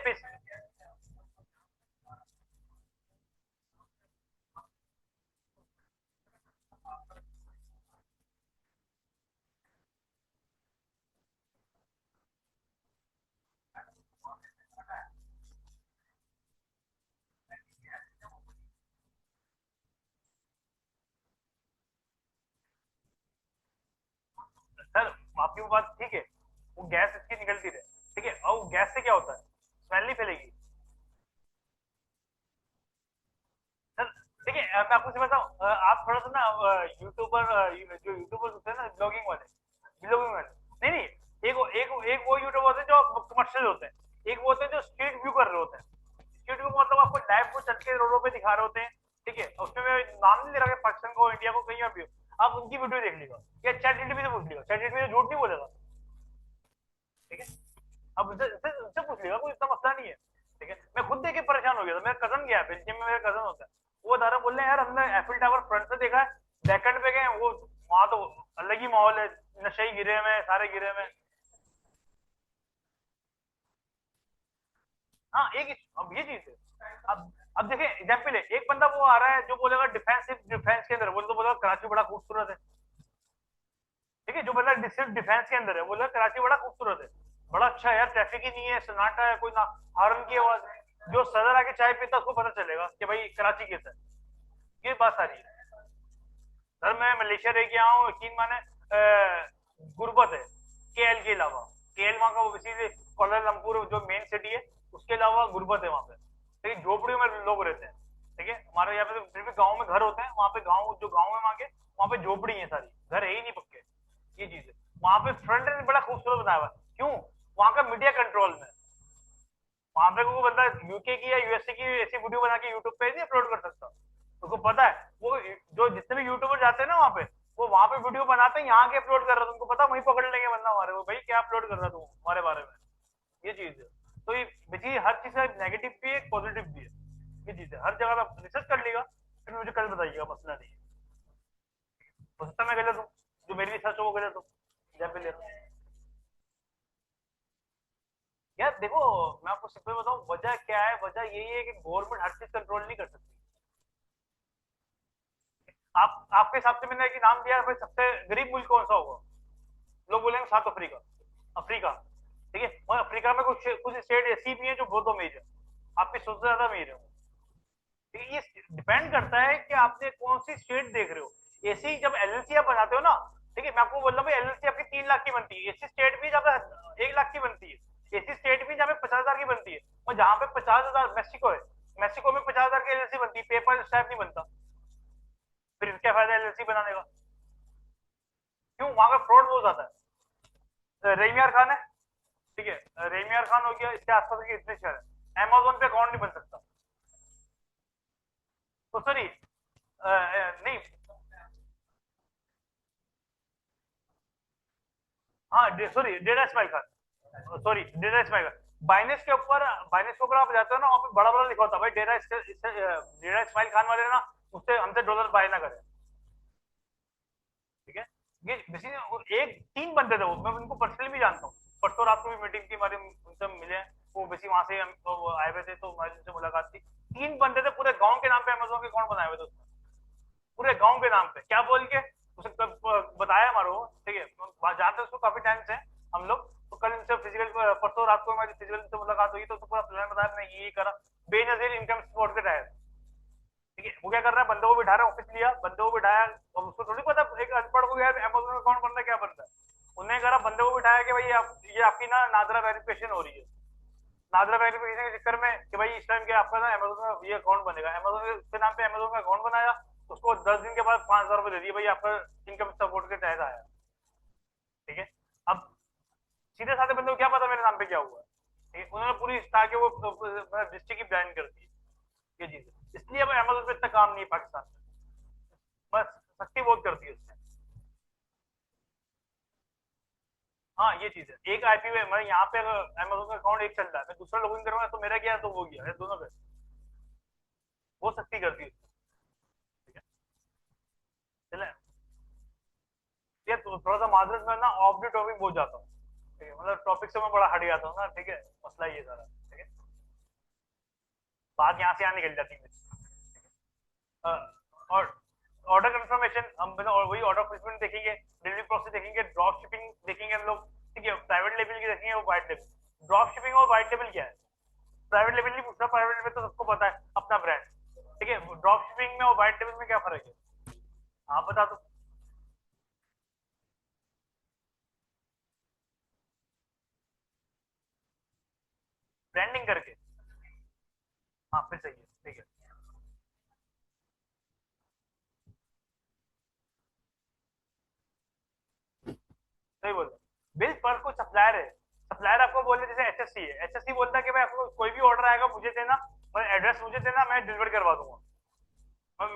आपकी वो बात ठीक है, वो गैस इसकी निकलती रहे, ठीक है, और गैस से क्या होता है, स्मेल नहीं फैलेगी। सर देखिए मैं आपको बताऊं, आप थोड़ा सा ना यूट्यूबर, जो यूट्यूबर्स होते हैं ना ब्लॉगिंग वाले, ब्लॉगिंग वाले, नहीं नहीं, एक वो यूट्यूबर होते हैं जो कमर्शियल होते हैं, एक वो होते हैं जो स्ट्रीट व्यू कर रहे होते हैं। स्ट्रीट व्यू मतलब आपको लाइव वो चल के रोडों पे दिखा रहे होते हैं, ठीक है, उसमें मैं नाम नहीं ले रहा पाकिस्तान को इंडिया को कहीं भी हो, आप उनकी वीडियो देख लीजिएगा या चैट जीपीटी से पूछ लीजिएगा, चैट जीपीटी झूठ नहीं बोलेगा, ठीक है। अब उससे पूछ लिएगा, कोई इतना मसला नहीं है, ठीक है। मैं खुद देख के परेशान हो गया था, मेरा कजन गया बेल्जियम में, मेरा कजन होता है, वो दारा बोल रहे हैं यार हमने एफिल टावर फ्रंट से देखा है, बैकेंड पे गए वो, वहां तो अलग ही माहौल है, नशे ही गिरे हुए हैं, सारे गिरे हुए हैं। हाँ एक अब ये चीज है। अब देखिए एग्जाम्पल है, एक बंदा वो आ रहा है जो बोलेगा डिफेंस, डिफेंस के अंदर बोले तो बोलेगा कराची बड़ा खूबसूरत है, ठीक है, जो बंदा सिर्फ डिफेंस के अंदर है बोलेगा कराची बड़ा खूबसूरत है, बड़ा अच्छा है यार, ट्रैफिक ही नहीं है, सन्नाटा है, कोई ना हॉर्न की आवाज है। जो सदर आके चाय पीता उसको पता चलेगा कि भाई कराची कैसा है। ये बात सारी है। सर मैं मलेशिया रह के आया हूँ, यकीन माने गुर्बत है, केएल के अलावा, केएल वहाँ का वो किसी कोलालमपुर जो मेन सिटी है उसके अलावा गुर्बत है वहाँ पे, लेकिन झोपड़ियों में लोग रहते हैं, ठीक है, हमारे यहाँ पे तो फिर भी गाँव में घर होते हैं, वहाँ पे गाँव जो गाँव है वहाँ के, वहाँ पे झोपड़ी है सारी, घर है ही नहीं पक्के। ये चीज है, वहाँ पे फ्रंट एंड बड़ा खूबसूरत बनाया हुआ है, क्यों, वहाँ का मीडिया कंट्रोल में है। वहां पे कोई बंदा यूके की या यूएसए की ऐसी वीडियो बना के यूट्यूब पे नहीं अपलोड कर सकता, उसको पता है, वो जो जितने भी यूट्यूबर जाते हैं ना वहाँ पे, वो वहां पे वीडियो बनाते हैं, यहाँ के अपलोड कर रहा था, तुमको पता वहीं पकड़ लेंगे बंदा हमारे को, भाई क्या अपलोड कर रहा तू हमारे बारे में। ये चीज है। तो ये देखिए हर चीज का नेगेटिव भी है, पॉजिटिव भी है, ये चीज है, हर जगह पे रिसर्च कर लेगा, फिर मुझे कल बताइएगा, मसला नहीं है। हो सकता है मैं गलत हूँ, जो मेरी रिसर्च हो वो गलत हो, जब भी ले रहा हूँ। यार देखो मैं आपको सिंपल बताऊं वजह क्या है, वजह यही है कि गवर्नमेंट हर चीज कंट्रोल नहीं कर सकती। आप आपके हिसाब से मैंने एक नाम दिया है, भाई सबसे गरीब मुल्क कौन सा होगा, लोग बोलेंगे साउथ अफ्रीका, अफ्रीका, ठीक है, और अफ्रीका में कुछ कुछ स्टेट ऐसी भी है जो बहुत अमीर है, आपकी सोच से ज्यादा अमीर है, ठीक है, ये डिपेंड करता है कि आपने कौन सी स्टेट देख रहे हो। ऐसी जब एलएलसी आप बनाते हो ना, ठीक है, मैं आपको बोल रहा हूँ एलएलसी आपकी 3 लाख की बनती है, ऐसी स्टेट भी जहाँ पे 1 लाख की बनती है, ऐसी स्टेट भी जहाँ पे 50,000 की बनती है, और जहाँ पे 50,000 मेक्सिको है, मेक्सिको में 50,000 की एलएलसी बनती है, पेपर स्टैम्प नहीं बनता, फिर क्या फायदा एलएलसी बनाने का, क्यों, वहां का फ्रॉड बहुत ज्यादा है। रेमियार खान है, ठीक है, रेमियार खान हो गया, इसके आसपास के इतने शहर है, अमेजोन पे अकाउंट नहीं बन सकता, तो सॉरी नहीं, हाँ सॉरी डेढ़ इस्माइल खान, सॉरी डेढ़ इस्माइल खान, बाइनेस के ऊपर आप जाते हो ना, वहाँ पे बड़ा बड़ा लिखा होता है भाई डेढ़ इस्माइल खान वाले ना उससे हमसे डॉलर बाय ना करें, ठीक है। ये बेसिकली एक 3 बंदे थे वो, मैं उनको पर्सनली भी जानता हूँ, परसों रात को भी मीटिंग थी हमारी, उनसे मिले, वो बेसिक वहां से हम वो आए हुए थे तो हमारी उनसे मुलाकात थी। 3 बंदे थे पूरे गांव के नाम पे अमेजोन के अकाउंट बनाए हुए थे उसने, पूरे गांव के नाम पे क्या बोल के उसे बताया हमारे को, ठीक है, जानते हैं उसको काफी टाइम से हम लोग, तो कल इनसे फिजिकल परसों रात को हमारी फिजिकल से मुलाकात हुई तो उसको पूरा प्लान बताया, मैंने ये करा, बेनजीर इनकम सपोर्ट के तहत, ठीक है, वो क्या कर रहा है, बंदे को बिठा रहा है, ऑफिस लिया, बंदे को बिठाया, अब उसको थोड़ी पता एक अनपढ़ को यार अमेजोन अकाउंट बनता है क्या बनता है, उन्हें करा, बंदे को बिठाया कि भाई ये आपकी ना नादरा वेरिफिकेशन हो रही है, नादरा वेरिफिकेशन के चक्कर में कि भाई इस टाइम के आपका ना अमेजोन में ये अकाउंट बनेगा, अमेजोन के नाम पे अमेजोन का अकाउंट बनाया, उसको 10 दिन के बाद 5,000 रुपए दे दिए, भाई आपका इनकम सपोर्ट के तहत आया, ठीक है। अब सीधे साधे बंदे को क्या पता मेरे नाम पे क्या हुआ है, ठीक है? उन्होंने पूरी ताकि वो डिस्ट्रिक्ट की ब्रांड कर दी, ये चीज है, इसलिए अब अमेजोन पे इतना काम नहीं है पाकिस्तान में, बस सख्ती बहुत करती है उसने। हाँ ये चीज है, एक आईपी में मैं यहाँ पे अगर अमेजोन का अकाउंट एक चल रहा है, मैं दूसरा लॉगिन करूंगा तो मेरा गया तो वो गया, ये दोनों पे वो सख्ती करती है उसने, ठीक है। चले ये तो थोड़ा सा माजरत में ना ऑफ द टॉपिक बोल जाता हूँ, ठीक है, मतलब टॉपिक से मैं बड़ा हट जाता हूँ ना, ठीक है, मसला ये सारा, ठीक है, बात यहाँ से यहाँ निकल जाती है, और ऑर्डर कंफर्मेशन हम मतलब और वही ऑर्डर प्लेसमेंट देखेंगे, डिलीवरी प्रोसेस देखेंगे, ड्रॉप शिपिंग देखेंगे हम लोग, ठीक है, प्राइवेट लेवल की देखेंगे, वो वाइट लेवल, ड्रॉप शिपिंग और वाइट लेवल क्या है, प्राइवेट लेवल नहीं पूछना, प्राइवेट लेवल तो सबको पता है अपना ब्रांड, ठीक है, ड्रॉप शिपिंग में और वाइट लेवल में क्या फर्क है, आप बता दो। ठीक है, सही बोल। बिल पर कोई सप्लायर है, सप्लायर आपको बोल रहे जैसे एचएससी है, एचएससी बोलता है कि भाई आपको कोई भी ऑर्डर आएगा मुझे देना, और एड्रेस मुझे देना, मैं डिलीवर करवा दूंगा,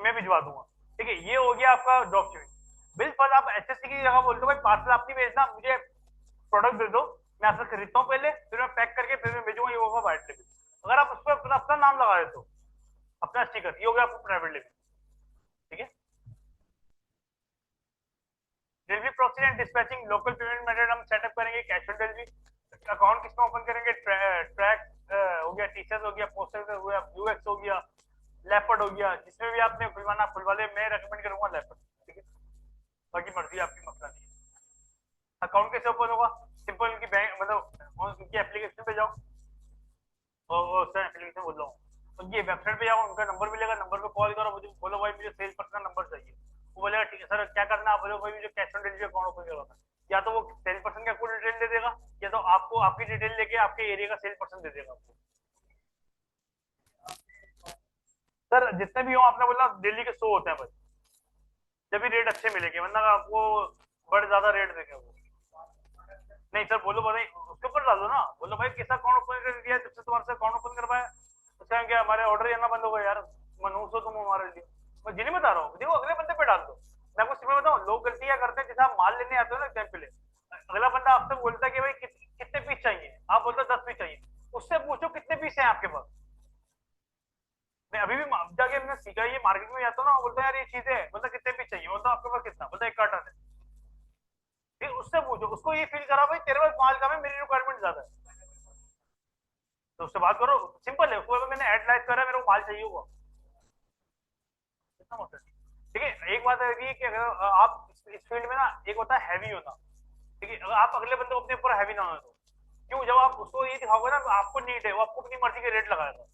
मैं भिजवा दूंगा। ठीक है, ये हो गया आपका ड्रॉप शिपिंग। बिल पर आप एचएससी की जगह बोलते हो भाई पार्सल आप नहीं भेजना, मुझे प्रोडक्ट दे दो, मैं आपसे खरीदता हूँ पहले, फिर मैं पैक करके फिर मैं भेजूंगा, ये होगा वाइट लेवल। अगर आप उस पर अपना नाम लगा देते हो, अपना स्टिकर, ये हो गया आपको प्राइवेट लेवल। ठीक है, delivery procedure and dispatching, local payment method हम सेटअप करेंगे, कैश ऑन डिलीवरी। अकाउंट किसमें ओपन करेंगे, ट्रैक हो गया, टीचर्स हो गया, पोस्टर हो गया, यूएक्स हो गया, लेपर्ड हो गया, जिसमें भी आपने खुलवाना खुलवा ले, मैं रेकमेंड करूंगा लेपर्ड। ठीक है, बाकी मर्जी आपकी, मसला नहीं है। अकाउंट कैसे ओपन होगा, सिंपल उनकी बैंक मतलब उनकी एप्लीकेशन पे जाओ, और सर एप्लीकेशन बोल रहा हूँ, उनकी वेबसाइट पे जाओ, उनका नंबर मिलेगा, नंबर पे कॉल करो, मुझे बोलो भाई मुझे सेल्स पर्सन का नंबर चाहिए, वो बोलेगा ठीक है सर क्या करना है, आप बोलो भाई मुझे cash on delivery account open करवाना है। या तो वो सेल्स पर्सन का कोई डिटेल दे देगा, या तो आपको आपकी डिटेल लेके आपके एरिया का सेल्स पर्सन दे देगा आपको। सर जितने भी हो, आपने बोला दिल्ली के 100 होते हैं बस, जब भी रेट अच्छे मिलेंगे, वरना आपको बड़े ज्यादा रेट देंगे वो। नहीं सर बोलो भाई, उसके ऊपर डालो ना, बोलो भाई कैसा अकाउंट ओपन कर दिया जब से तुम्हारे से अकाउंट ओपन करवाया, उसका क्या हमारे ऑर्डर आना बंद हो गया यार, मनहूस हो तुम हमारे लिए। मैं जिन्हें बता रहा हूँ, देखो अगले बंदे पे डाल दो। मैं आपको सिंपल बताऊँ, लोग गलती क्या करते हैं, जैसे आप माल लेने आते हो ना एग्जाम के लिए, अगला बंदा आपसे बोलता है कि भाई कितने पीस चाहिए, आप बोलते हो 10 पीस चाहिए, उससे पूछो कितने पीस है आपके पास। मैं अभी भी जाके मैंने सीखा, ये मार्केट में जाता हूँ ना, बोलता है यार ये चीज है, बोलता कितने पीस चाहिए, बोलता आपके पास कितना, बोलता 1 कार्टन है। फिर उससे पूछो, उसको ये फील करा भाई तेरे पास माल कम है, मेरी रिक्वायरमेंट ज्यादा है, तो उससे बात करो, सिंपल है, उसको मैंने एड लाइक करा, मेरे को माल चाहिए होगा, कितना मतलब। ठीक है, एक बात है कि अगर आप इस फील्ड में ना, एक होता है हैवी होना। ठीक है, अगर आप अगले बंदे को अपने ऊपर हैवी ना होने दो, क्यों, जब आप उसको ये दिखाओगे ना आपको नीड है, वो आपको अपनी मर्जी के रेट लगाएगा।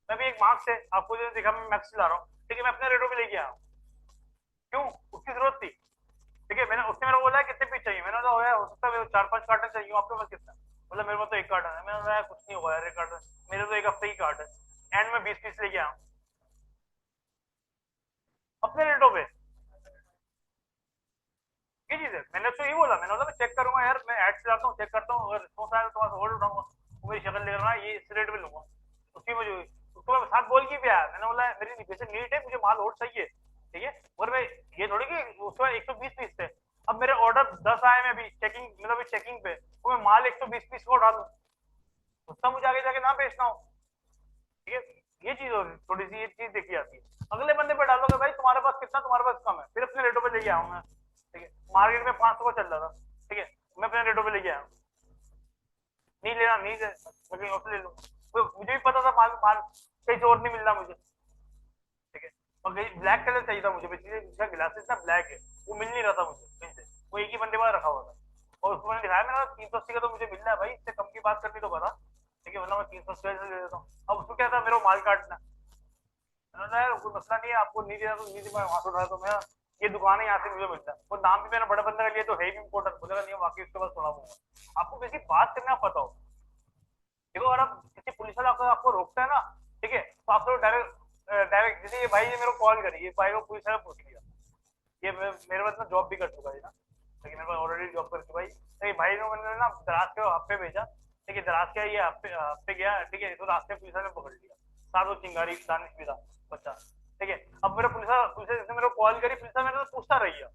मैं भी एक मार्क्स है आपको जो दिखा, मैं मैक्स ला रहा हूँ, ठीक है, मैं अपने रेटों पे लेके आया हूँ, क्यों, उसकी जरूरत थी। ठीक है, मैंने उसने मेरा बोला है कितने पीस चाहिए, मैंने बोला हो सकता है 4-5 कार्टन चाहिए, आपके पास कितना, मतलब मेरे पास तो 1 कार्टन है, मैंने बोला कुछ नहीं होगा यार 1 कार्टन, मेरे तो एक हफ्ते की कार्ट है, एंड में 20 पीस लेके आया अपने रेटों पे। ये चीज है, मैंने उसको यही बोला, मैंने बोला मैं चेक करूंगा यार, मैं एड चलाता हूँ, चेक करता हूँ, अगर रिस्पॉन्स आया तो तुम्हारा और उठाऊंगा, वो मेरी शक्ल लेकर ये इस रेट में लूंगा, उसकी मुझे उसको मैं साथ बोल के भी आया, मैंने बोला मेरी वैसे नीड है, मुझे माल और चाहिए। ठीक है, और मैं ये थोड़ी कि उसके 120 पीस थे, अब मेरे ऑर्डर 10 आए, मैं अभी चेकिंग मतलब चेकिंग पे, तो मैं माल 120 पीस को उठा दूं, उसका मुझे आगे जाके ना बेचना हो। ठीक है, ये चीज हो थोड़ी सी, ये चीज देखी जाती है, अगले बंदे पे डालोगे भाई तुम्हारे पास कितना, तुम्हारे पास कम है, फिर अपने रेटों पे लेके आऊंगा। ठीक है, मार्केट में 500 का चल रहा था, ठीक है, मैं अपने रेटों पे लेके आया, नहीं लेना नहीं ले, मैं कहीं और से ले लूँ, तो मुझे भी पता था माल माल कहीं से और नहीं मिलना मुझे। ठीक है, और कहीं ब्लैक कलर चाहिए था मुझे, बेसिकली उसका ग्लासेस ना ब्लैक है, वो मिल नहीं रहा था मुझे कहीं से, वो एक ही बंदे पास रखा हुआ था, और उसको मैंने दिखाया, मैंने 380 का तो मुझे मिल रहा है भाई, इससे कम की बात करनी तो बता। ठीक है, वरना मैं 380 से ले लेता हूँ, अब उसको क्या था, मेरा माल काटना, मैंने यार कोई मसला नहीं है, आपको नहीं दिया तो नहीं दिया, मैं वहां से उठाया, तो मैं ये दुकान है, यहाँ से मुझे मिलता है, और नाम भी मैंने बड़े बंदे का लिया, तो है भी इम्पोर्टेंट, बोलेगा नहीं वाकई उसके पास थोड़ा होगा, आपको किसी बात करना पता हो। देखो अगर आप किसी पुलिस वाला आपको रोकता है ना, ठीक है, तो आप लोग डायरेक्ट डायरेक्ट, जैसे ये भाई ने मेरे को कॉल करी, ये भाई को पुलिस वाला पूछ लिया, ये मेरे पास ना जॉब भी कर चुका है ना, लेकिन मेरे पास ऑलरेडी जॉब कर चुका है, तो ये भाई ने मैंने ना दराज के हफ्ते भेजा, ठीक है, दराज के ये हफ्ते हफ्ते गया, ठीक है, तो रास्ते पुलिस ने पकड़ लिया, साथ वो चिंगारी दानिश भी था बच्चा। ठीक है, अब मेरा पुलिस ने मेरे को कॉल करी, पुलिस मेरे से पूछता रही है,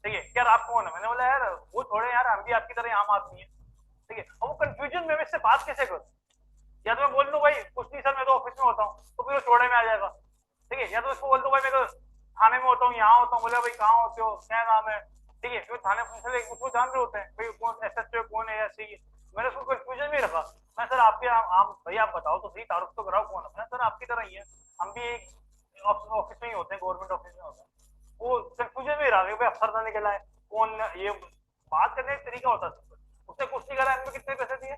ठीक है, यार आप कौन है, मैंने बोला यार वो छोड़े यार, हम भी आपकी तरह आम आदमी है। ठीक है, अब वो कंफ्यूजन में इससे बात कैसे करूं, या तो मैं बोल दूं भाई कुछ नहीं सर मैं तो ऑफिस में होता हूँ, तो फिर वो चौड़े में आ जाएगा। ठीक है, या तो इसको बोल दूं भाई मैं तो थाने में होता हूँ, यहाँ होता हूँ, बोले भाई कहाँ होते हो, क्या नाम है। ठीक है, फिर थाने पुलिस वाले उसको जान रहे होते हैं भाई कौन एसएचओ कौन है या सी है। मैंने उसको कंफ्यूजन में रखा, मैं सर आपके आम भाई आप बताओ तो सही, तारुफ तो कराओ कौन है, मैं सर आपकी तरह ही है, हम भी एक ऑफिस में ही होते हैं, गवर्नमेंट ऑफिस में होता है। वो कंफ्यूजन में रहा भाई अफसर ना निकला है कौन, ये बात करने का तरीका होता है, उसने कुछ नहीं करा, इनमें कितने पैसे दिए,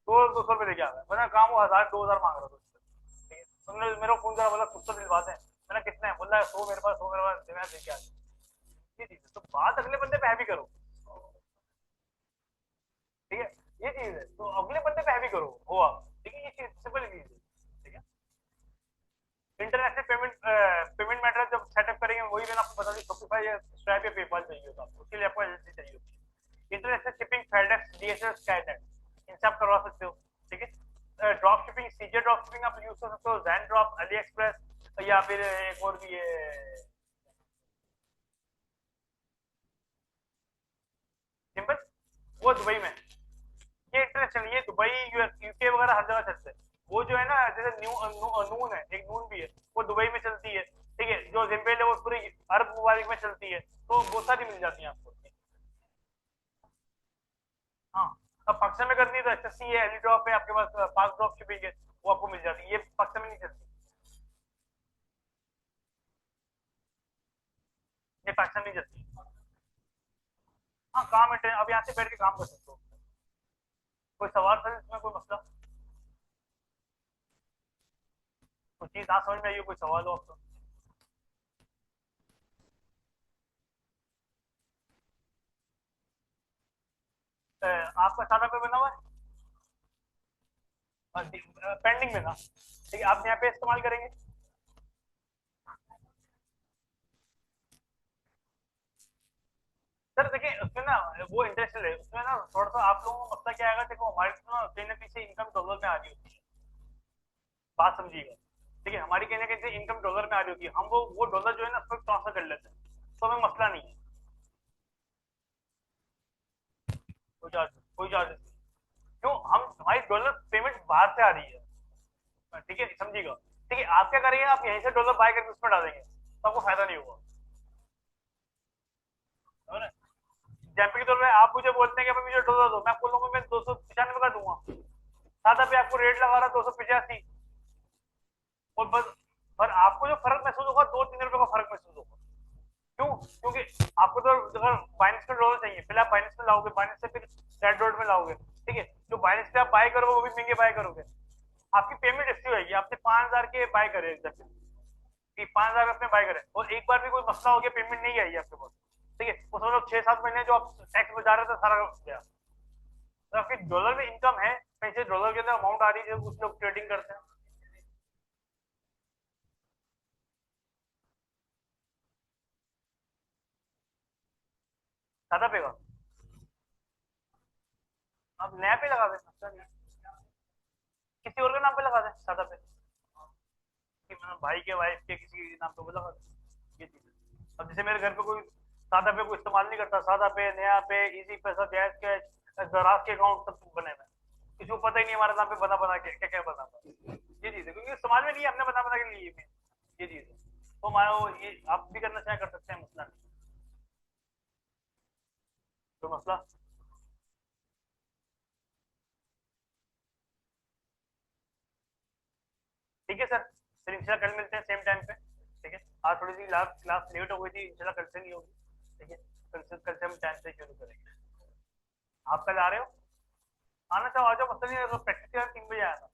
200 रुपये लेके आ गया, मैंने कहा वो 1000-2000 मांग रहा था उससे। ठीक है, तुमने मेरे को फोन करा, बोला कुछ तो दिलवाते हैं, मैंने कितने हैं, बोला 100 मेरे पास, 100 मेरे पास, मैं लेके आ गया। ये चीज है, तो बात अगले बंदे पे हैवी करो। ठीक है, ये चीज है, तो अगले बंदे पे हैवी करो हो आप, ठीक है, ये चीज सिंपल चीज है। ठीक इंटरनेशनल पेमेंट पेमेंट मेथड जब सेटअप करेंगे वही मैंने आपको बता दी, शॉपिफाई या स्ट्राइप या पेपाल चाहिए होगा आपको, उसके लिए आपको एलएलसी चाहिए होती है। International shipping FedEx, DHL, Skynet, इनसे आप करवा सकते हो। ठीक है। ड्रॉप शिपिंग, सीजे ड्रॉप शिपिंग आप यूज कर सकते हो, जैन ड्रॉप, अली एक्सप्रेस, या फिर एक और भी है सिंपल, वो दुबई में। ये इंटरनेशनल, ये दुबई, यूएस, यूके वगैरह हर जगह चलते हैं। वो जो है ना, जैसे नून है, एक नून भी है, वो दुबई में चलती है। ठीक है। जो जिम्बेल है वो पूरी अरब ममालिक में चलती है, तो वो सारी मिल जाती है आपको। हाँ। अब पाकिस्तान में करनी है तो एचएससी है, एली ड्रॉप है आपके पास, पाक ड्रॉप शिपिंग है, वो आपको मिल जाती है। ये पाकिस्तान में नहीं चलती, ये पाकिस्तान नहीं चलती। हाँ, काम है, अब यहाँ से बैठ के काम कर सकते हो। कोई सवाल था इसमें, कोई मसला, कोई चीज ना समझ में आई हो, कोई सवाल हो आपका? आपका सादा पे बना हुआ है, पेंडिंग में था। ठीक है, आप यहाँ पे इस्तेमाल करेंगे। सर देखिए, उसमें ना वो इंटरेस्टेड है उसमें ना, थोड़ा सा आप लोगों को मसला क्या आएगा, देखो हमारे तो ना कहीं ना कहीं से इनकम डॉलर में आ रही होती है, बात समझिएगा। ठीक है, हमारी कहीं ना कहीं से इनकम डॉलर में आ रही होती है, हम वो डॉलर जो है ना उसको ट्रांसफर कर लेते हैं, तो हमें मसला नहीं है। कोई चार्ज, कोई चार्ज नहीं। क्यों, हम हमारी डॉलर पेमेंट बाहर से आ रही है, ठीक है, समझिएगा। ठीक है, आप क्या करेंगे, आप यहीं से डॉलर बाय करके उसमें डालेंगे तो आपको फायदा नहीं होगा, समझ रहे हैं? जैसे के तौर पे आप मुझे बोलते हैं कि भाई मुझे डॉलर दो, मैं बोलूंगा मैं 295 का दूंगा, सादा पे आपको रेट लगा रहा 285, और बस। और आपको जो फर्क महसूस होगा, 2-3 रुपए का फर्क महसूस होगा। क्यों? क्योंकि आपको तो अगर बाइनेंस में डॉलर चाहिए, पहले आप बाइनेंस में लाओगे, बाइनेंस से फिर रेड डॉट में लाओगे। ठीक है, जो बाइनेंस से आप बाय करोगे वो भी महंगे बाय करोगे, आपकी पेमेंट ऐसी होगी, आपने 5,000 के बाय करे एग्जैक्टली, 5,000 अपने बाय करे, और एक बार भी कोई मसला हो गया, पेमेंट नहीं आई आपके पास, ठीक है, वो समझ लो 6-7 महीने जो आप टैक्स बचा रहे थे सारा गया। तो आपकी डॉलर में इनकम है, कहीं से डॉलर के अंदर अमाउंट आ रही है, कुछ लोग ट्रेडिंग करते हैं। ज्यादा पेगा, आप नया पे लगा दें, किसी और के नाम पे लगा दें सादा पे, कि मतलब भाई के वाइफ के किसी नाम पे वो लगा दें, ये चीज है। अब जैसे मेरे घर पे कोई सादा पे कोई इस्तेमाल नहीं करता, सादा पे, नया पे, इजी पैसा, जैज कैश, दराज के अकाउंट सब बने हुए हैं, किसी को पता ही नहीं हमारे नाम पे बना बना के क्या क्या बना हुआ है। ये चीज है, क्योंकि इस्तेमाल में नहीं है, हमने बना बना के लिए, ये चीज है। तो हमारा ये आप भी करना चाहे कर सकते हैं, मसला नहीं, कोई मसला। ठीक है सर, फिर इंशाल्लाह कल मिलते हैं सेम टाइम पे। ठीक है, आज थोड़ी सी क्लास लेट हो गई थी, इंशाल्लाह कल से नहीं होगी। ठीक है, कल से हम टाइम से शुरू करेंगे। आप कल आ रहे हो? आना चाहो आ जाओ, मतलब नहीं, प्रैक्टिस 3 बजे आया था।